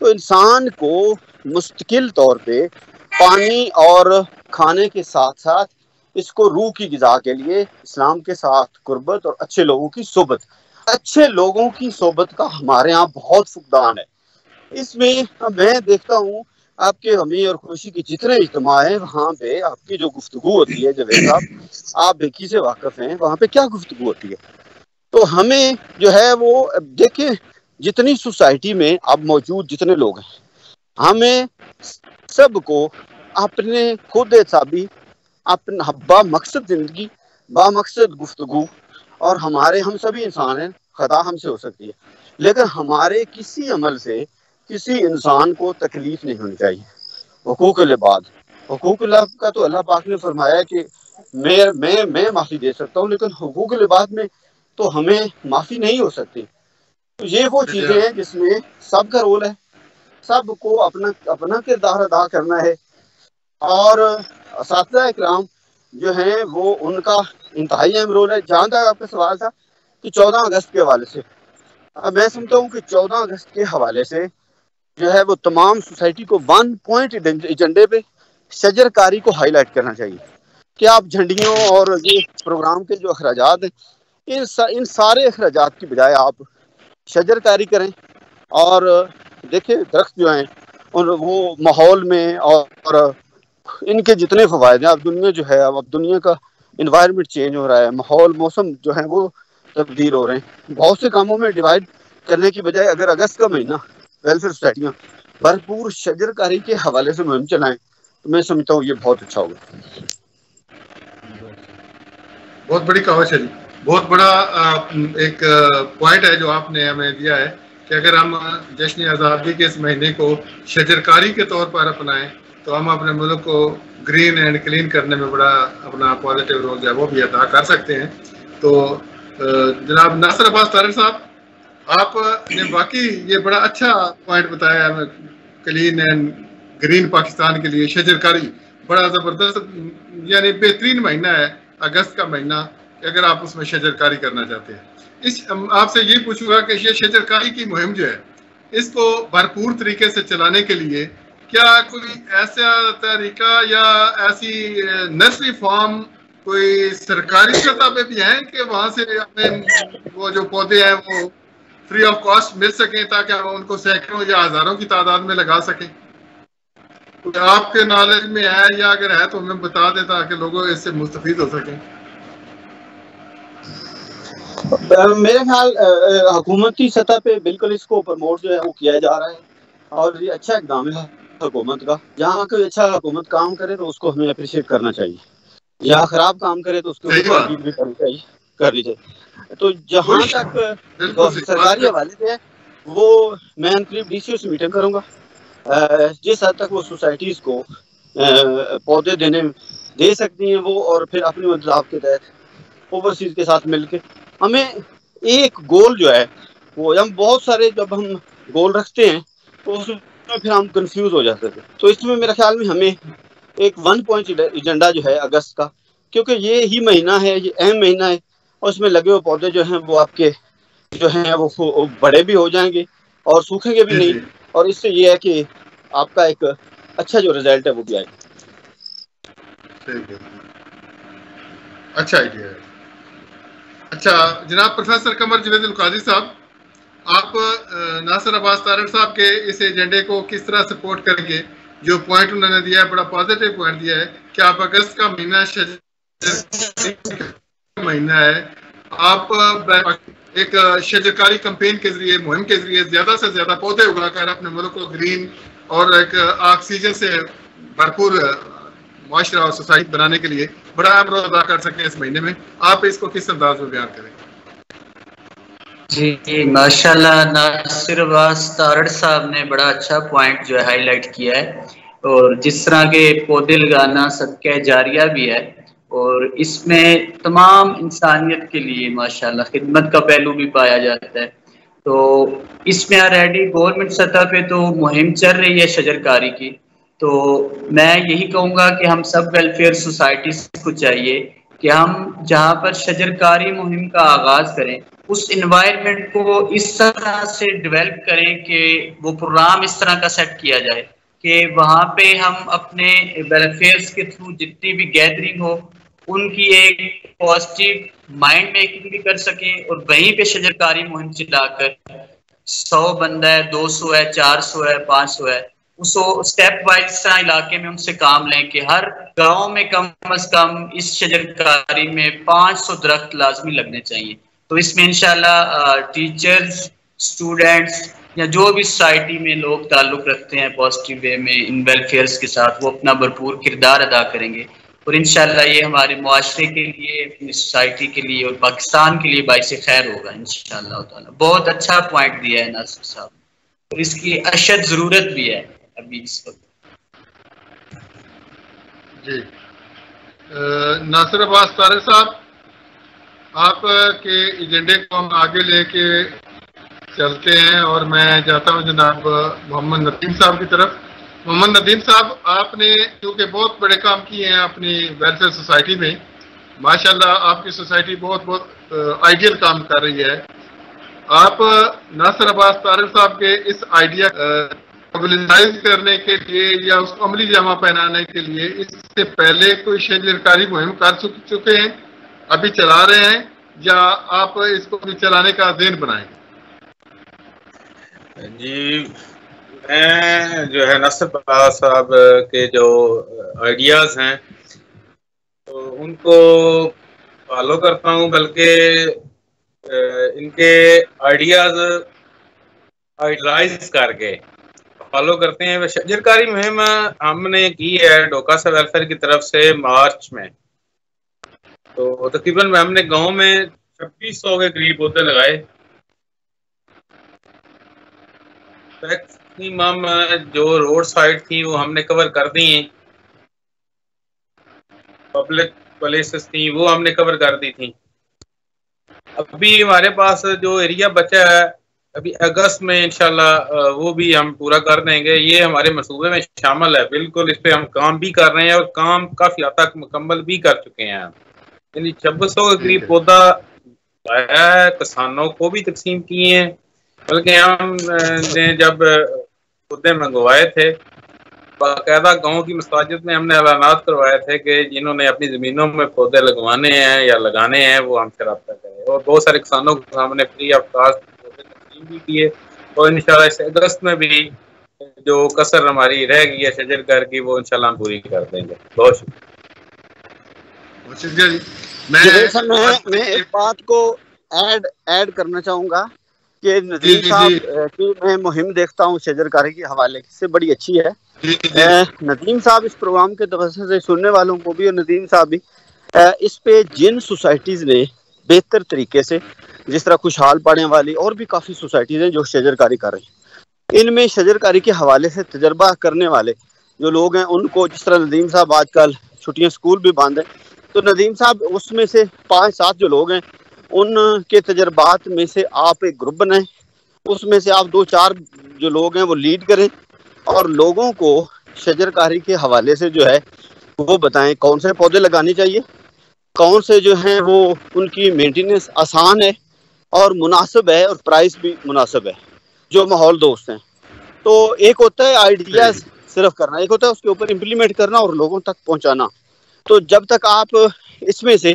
تو انسان کو مستقل طور پہ پانی اور کھانے کے ساتھ ساتھ اس کو روح کی غذا کے لیے اسلام کے ساتھ قربت اور اچھے لوگوں کی صحبت کا ہمارے ہاں بہت فقدان ہے. اس میں میں دیکھتا ہوں آپ کے غمی اور خوشی کی جتنے اجتماع ہیں وہاں پہ آپ کی جو گفتگو ہوتی ہے، جاوید صاحب آپ بھیکی سے واقف ہیں، وہاں پہ کیا گفتگو ہوتی ہے. تو ہمیں جو ہے وہ دیکھیں جتنی سوسائٹی میں اب موجود جتنے لوگ ہیں، ہمیں سب کو اپنے خود حسابی اپنا با مقصد زندگی، با مقصد گفتگو، اور ہم سبھی انسان ہیں، خطا ہم سے ہو سکتی ہے لیکن ہمارے کسی عمل سے کسی انسان کو تکلیف نہیں ہونی چاہیے. حقوق العباد، حقوق اللہ کا تو اللہ پاک نے فرمایا کہ میں معافی دے سکتا ہوں، لیکن حقوق العباد میں تو ہمیں معافی نہیں ہو سکتی. تو یہ وہ چیزیں ہیں جس میں سب کا رول ہے، سب کو اپنا کردار ادا کرنا ہے. اور اساتذہ کرام جو ہیں وہ ان کا انتہائی اہم رول ہے. جہاں تک آپ کا سوال تھا کہ 14 اگست کے حوالے سے، میں سمجھتا ہوں کہ 14 اگست کے حوالے سے جو ہے وہ تمام سوسائٹی کو 1 پوائنٹ ایجنڈے پہ شجر کاری کو ہائی لائٹ کرنا چاہیے کہ آپ جھنڈیوں اور یہ پروگرام کے جو اخراجات ہیں ان سارے اخراجات کی بجائے آپ شجر کاری کریں. اور دیکھیں درخت جو ہیں وہ ماحول میں اور ان کے جتنے فوائد ہیں، اب دنیا جو ہے اب دنیا کا انوائرمنٹ چینج ہو رہا ہے، ماحول موسم جو ہے وہ تبدیل ہو رہے ہیں. بہت سے کاموں میں ڈیوائڈ کرنے کی بجائے اگر اگست کا مہینہ ویلفیئر سوسائٹیاں بھرپور شجر کاری کے حوالے سے مہم چلائیں تو میں سمجھتا ہوں یہ بہت اچھا ہوگا. بہت بڑی کاوش ہے جی، بہت بڑا ایک پوائنٹ ہے جو آپ نے ہمیں دیا ہے کہ اگر ہم جشن آزادی کے اس مہینے کو شجرکاری کے طور پر اپنائیں تو ہم اپنے ملک کو گرین اینڈ کلین کرنے میں بڑا اپنا پازیٹیو رول جو ہے وہ بھی ادا کر سکتے ہیں. تو جناب ناصر عباس طارق صاحب، آپ نے واقعی یہ بڑا اچھا پوائنٹ بتایا، کلین اینڈ گرین پاکستان کے لیے شجرکاری بڑا زبردست یعنی بہترین مہینہ ہے اگست کا مہینہ، اگر آپ اس میں شجرکاری کرنا چاہتے ہیں. آپ سے یہ پوچھوں گا کہ یہ شجرکاری کی مہم جو ہے اس کو بھرپور طریقے سے چلانے کے لیے کیا کوئی ایسا طریقہ یا ایسی نرسری فارم کوئی سرکاری سطح پہ بھی ہیں کہ وہاں سے ہمیں وہ جو پودے ہیں وہ فری آف کاسٹ مل سکیں تاکہ ہم ان کو سینکڑوں یا ہزاروں کی تعداد میں لگا سکیں؟ آپ کے نالج میں ہے یا اگر ہے تو ہمیں بتا دیں تاکہ لوگ اس سے مستفید ہو سکیں. میرے خیال حکومتی سطح پہ بالکل اس کو پروموٹ جو ہے وہ کیا جا رہا ہے اور یہ اچھا اقدام ہے حکومت کا. جہاں کوئی اچھا حکومت کام کرے تو اس کو ہمیں اپریشیٹ کرنا چاہیے، یا خراب کام کرے تو اس کو بھی کرنی چاہیے. تو جہاں تک سرکاری حوالے سے ہے وہ میں قریب ڈی سی او سے میٹنگ کروں گا. جس حد تک وہ سوسائٹیز کو پودے دے سکتی ہیں وہ، اور پھر اپنے مطلب کے تحت اوورسیز کے ساتھ مل کے ہمیں ایک گول جو ہے وہ، ہم بہت سارے جب ہم گول رکھتے ہیں تو اس میں پھر ہم کنفیوز ہو جاتے تھے. تو اس میں میرے خیال میں ہمیں ایک 1 پوائنٹ ایجنڈا جو ہے اگست کا، کیونکہ یہ ہی مہینہ ہے، یہ اہم مہینہ ہے، اور اس میں لگے ہوئے پودے جو ہیں وہ آپ کے جو ہیں وہ بڑے بھی ہو جائیں گے اور سوکھیں گے بھی نہیں، اور اس سے یہ ہے کہ آپ کا ایک اچھا جو رزلٹ ہے وہ بھی آئے گا. اچھا آئیڈیا ہے. اچھا جناب پروفیسر قمر جاوید القادری صاحب، آپ ناصر عباس طارق صاحب کے اس ایجنڈے کو کس طرح سپورٹ کریں گے؟ جو پوائنٹ انہوں نے دیا ہے بڑا پازیٹیو پوائنٹ دیا ہے کہ آپ اگست کا مہینہ ہے، آپ ایک شجرکاری کمپین کے ذریعے، مہم کے ذریعے زیادہ سے زیادہ پودے اگا کر اپنے ملک کو گرین اور ایک آکسیجن سے بھرپور معاشرہ اور سوسائٹی بنانے کے لیے بڑا اہم رول ادا کر سکیں اس مہینے میں. آپ اس کو کس انداز میں بیان کریں؟ جی ماشاءاللہ، ناصر عباس طارق صاحب نے بڑا اچھا پوائنٹ جو ہے ہائی لائٹ کیا ہے، اور جس طرح کے پودے لگانا صدقہ جاریہ بھی ہے، اور اس میں تمام انسانیت کے لیے ماشاءاللہ خدمت کا پہلو بھی پایا جاتا ہے. تو اس میں آلریڈی گورنمنٹ سطح پہ تو مہم چل رہی ہے شجرکاری کی. تو میں یہی کہوں گا کہ ہم سب ویلفیئر سوسائٹیز کو چاہیے کہ ہم جہاں پر شجرکاری مہم کا آغاز کریں اس انوائرمنٹ کو اس طرح سے ڈیولپ کریں کہ وہ پروگرام اس طرح کا سیٹ کیا جائے کہ وہاں پہ ہم اپنے ویلفیئرس کے تھرو جتنی بھی گیدرنگ ہو ان کی ایک پازیٹیو مائنڈ میکنگ بھی کر سکیں، اور وہیں پہ شجرکاری مہم چلا کر 100 بندہ ہے، 200 ہے، 400 ہے، 500 ہے، اس کو اسٹیپ وائز اس طرح علاقے میں ہم سے کام لیں کہ ہر گاؤں میں کم از کم اس شجرکاری میں 500 درخت لازمی لگنے چاہیے. تو اس میں انشاءاللہ ٹیچرز، اسٹوڈینٹس یا جو بھی سوسائٹی میں لوگ تعلق رکھتے ہیں پازیٹیو وے میں ان ویلفیئرس کے ساتھ، وہ اپنا بھرپور کردار ادا کریں گے، اور انشاءاللہ یہ ہمارے معاشرے کے لیے، اپنی سوسائٹی کے لیے اور پاکستان کے لیے باعث خیر ہوگا انشاءاللہ تعالی. بہت اچھا پوائنٹ دیا ہے ناصر صاحب، اور اس کی اشد ضرورت بھی ہے ابھی اس وقت. جی ناصر عباس طارق صاحب، آپ کے ایجنڈے کو ہم آگے لے کے چلتے ہیں، اور میں جاتا ہوں جناب محمد ندیم صاحب کی طرف. محمد ندیم صاحب، آپ نے کیونکہ بہت بڑے کام کیے ہیں اپنی ویلفیئر سوسائٹی میں، ماشاءاللہ آپ کی سوسائٹی بہت آئیڈیل کام کر رہی ہے. آپ ناصر عباس طارق صاحب کے اس آئیڈیا موبلائز کرنے کے لیے یا اس کو عملی جامہ پہنانے کے لیے اس سے پہلے کوئی شجرکاری مہم کر چکے ہیں، ابھی چلا رہے ہیں، یا آپ اس کو بھی چلانے کا ذہن بنائیں؟ جی میں جو ہے ناصر عباس صاحب کے جو آئیڈیاز ہیں تو ان کو فالو کرتا ہوں، بلکہ ان کے آئیڈیاز آئیڈلائز کر کے فالو کرتے ہیں. شجرکاری مہم ہم نے کی ہے ڈوکاسا ویلفیئر کی طرف سے مارچ میں، تو تقریباً ہم نے گاؤں میں 2600 کے قریب پودے لگائے، میکسیمم جو روڈ سائڈ تھی وہ ہم نے کور کر دی ہیں، پبلک پلیسز تھیں وہ ہم نے کور کر دی تھیں. ابھی ہمارے پاس جو ایریا بچا ہے ابھی اگست میں انشاءاللہ وہ بھی ہم پورا کر دیں گے. یہ ہمارے منصوبے میں شامل ہے بالکل. اس پہ ہم کام بھی کر رہے ہیں اور کام کافی حد تک مکمل بھی کر چکے ہیں. یعنی 2600 کے قریب پودا لایا ہے، کسانوں کو بھی تقسیم کیے ہیں. بلکہ ہم نے جب پودے منگوائے تھے باقاعدہ گاؤں کی مساجد میں ہم نے اعلانات کروائے تھے کہ جنہوں نے اپنی زمینوں میں پودے لگوانے ہیں یا لگانے ہیں وہ ہم سے رابطہ کریں. اور بہت سارے کسانوں کے سامنے فری آف کاسٹ پودے تقسیم بھی کیے. اور انشاءاللہ اس اگست میں بھی جو کسر ہماری رہ گئی ہے شجر گھر کی وہ انشاءاللہ ہم پوری کر دیں گے. بہت شکریہ جی. میں ایک بات کو ایڈ کرنا چاہوں گا کہ ندیم صاحب کی میں مہم دیکھتا ہوں شجر کاری کے حوالے سے بڑی اچھی ہے. ندیم صاحب اس پروگرام کے توسط سے سننے والوں کو بھی اور ندیم صاحب بھی اس پہ جن سوسائٹیز نے بہتر طریقے سے جس طرح خوشحال پاڑے والی اور بھی کافی سوسائٹیز ہیں جو شجر کاری کر رہی ہیں، ان میں شجر کاری کے حوالے سے تجربہ کرنے والے جو لوگ ہیں ان کو جس طرح ندیم صاحب آج کل چھٹیاں سکول بھی بند ہیں تو ندیم صاحب اس میں سے 5-7 جو لوگ ہیں ان کے تجربات میں سے آپ ایک گروپ بنائیں، اس میں سے آپ 2-4 جو لوگ ہیں وہ لیڈ کریں اور لوگوں کو شجر کاری کے حوالے سے جو ہے وہ بتائیں کون سے پودے لگانے چاہیے، کون سے جو ہیں وہ ان کی مینٹیننس آسان ہے اور مناسب ہے اور پرائس بھی مناسب ہے جو ماحول دوست ہیں. تو ایک ہوتا ہے آئیڈیاز صرف کرنا، ایک ہوتا ہے اس کے اوپر امپلیمنٹ کرنا اور لوگوں تک پہنچانا. تو جب تک آپ اس میں سے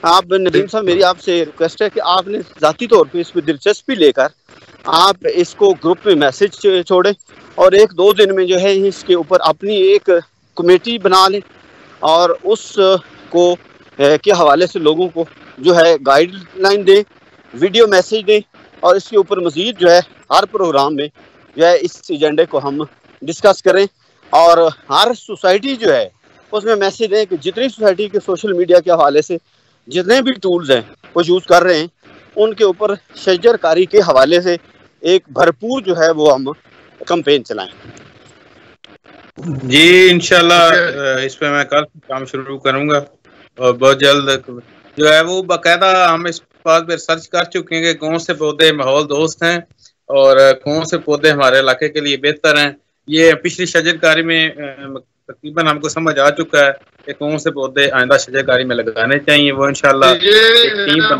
آپ ندیم صاحب میری آپ سے ریکویسٹ ہے کہ آپ نے ذاتی طور پہ اس پہ دلچسپی لے کر آپ اس کو گروپ میں میسج چھوڑیں اور 1-2 دن میں جو ہے اس کے اوپر اپنی ایک کمیٹی بنا لیں اور اس کو کے حوالے سے لوگوں کو جو ہے گائیڈ لائن دیں، ویڈیو میسج دیں اور اس کے اوپر مزید جو ہے ہر پروگرام میں جو ہے اس ایجنڈے کو ہم ڈسکس کریں اور ہر سوسائٹی جو ہے اس میں میسج دیں کہ جتنی سوسائٹی کے سوشل میڈیا کے حوالے سے جتنے بھی ٹولز ہیں وہ یوز کر رہے ہیں ان کے اوپر شجر کاری کے حوالے سے ایک بھرپور جو ہے وہ ہم کمپین چلائیں. جی انشاءاللہ اس پہ میں کل کام شروع کروں گا اور بہت جلد جو ہے وہ باقاعدہ ہم اس بات پہ ریسرچ کر چکے ہیں کہ کون سے پودے ماحول دوست ہیں اور کون سے پودے ہمارے علاقے کے لیے بہتر ہیں. یہ پچھلی شجر کاری میں تقریباً ہم کو سمجھ آ چکا ہے کہ کون سے پودے آئندہ شجر کاری میں لگانے چاہیے. وہ انشاءاللہ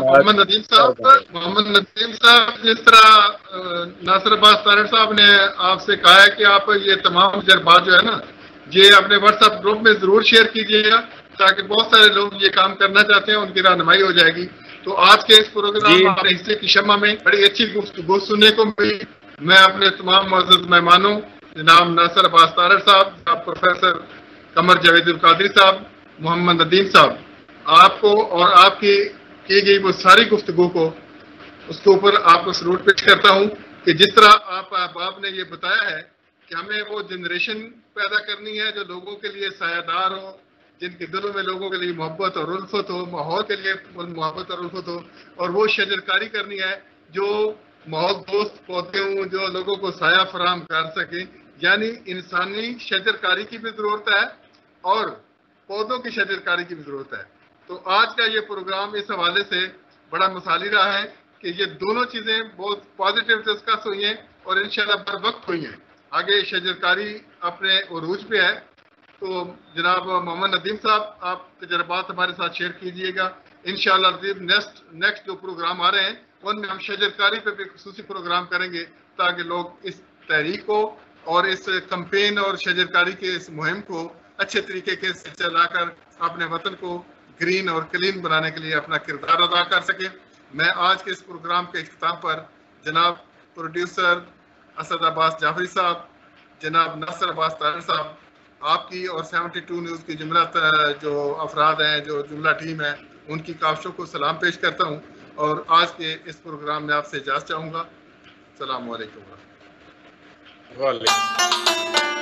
محمد ندیم صاحب جس طرح ناصر عباس طارڑ صاحب نے آپ سے کہا ہے کہ آپ یہ تمام تجربات جو ہے نا یہ اپنے واٹس ایپ گروپ میں ضرور شیئر کیجیے گا تاکہ بہت سارے لوگ یہ کام کرنا چاہتے ہیں ان کی رہنمائی ہو جائے گی. تو آج کے اس پروگرام اپنے حصے کی شمع میں بڑی اچھی گفتگو سننے کو ملی. میں اپنے تمام معزز مہمانوں جناب ناصر عباس طارڑ صاحب، جناب پروفیسر قمر جاوید القادری صاحب، محمد ندیم صاحب، آپ کو اور آپ کی گئی وہ ساری گفتگو کو اس کے اوپر آپ کو سلوٹ پیش کرتا ہوں کہ جس طرح آپ نے یہ بتایا ہے کہ ہمیں وہ جنریشن پیدا کرنی ہے جو لوگوں کے لیے سایہ دار ہو، جن کے دلوں میں لوگوں کے لیے محبت اور الفت ہو، ماحول کے لیے محبت اور الفت ہو، اور وہ شجر کاری کرنی ہے جو ماحول دوست پودے ہوں جو لوگوں کو سایہ فراہم کر سکیں. یعنی انسانی شجر کاری کی بھی ضرورت ہے اور پودوں کی شجر کاری کی بھی ضرورت ہے. تو آج کا یہ پروگرام اس حوالے سے بڑا مثالی رہا ہے کہ یہ دونوں چیزیں بہت پازیٹیو ڈسکس ہوئی ہیں اور انشاءاللہ بر وقت ہوئی ہیں. آگے شجر کاری اپنے عروج پہ ہے. تو جناب محمد ندیم صاحب آپ تجربات ہمارے ساتھ شیئر کیجئے گا. انشاءاللہ نیکسٹ جو پروگرام آ رہے ہیں ان میں ہم شجر کاری پہ بھی خصوصی پروگرام کریں گے تاکہ لوگ اس تحریک کو اور اس کمپین اور شجر کاری کے اس مہم کو اچھے طریقے سے چلا کر اپنے وطن کو گرین اور کلین بنانے کے لیے اپنا کردار ادا کر سکیں. میں آج کے اس پروگرام کے اختتام پر جناب پروڈیوسر اسد عباس جعفری صاحب، جناب ناصر عباس طارڑ صاحب، آپ کی اور 72 نیوز کی جملہ جو افراد ہیں جو جملہ ٹیم ہے ان کی کاوشوں کو سلام پیش کرتا ہوں اور آج کے اس پروگرام میں آپ سے اجازت چاہوں گا. السلام علیکم. وعلیکم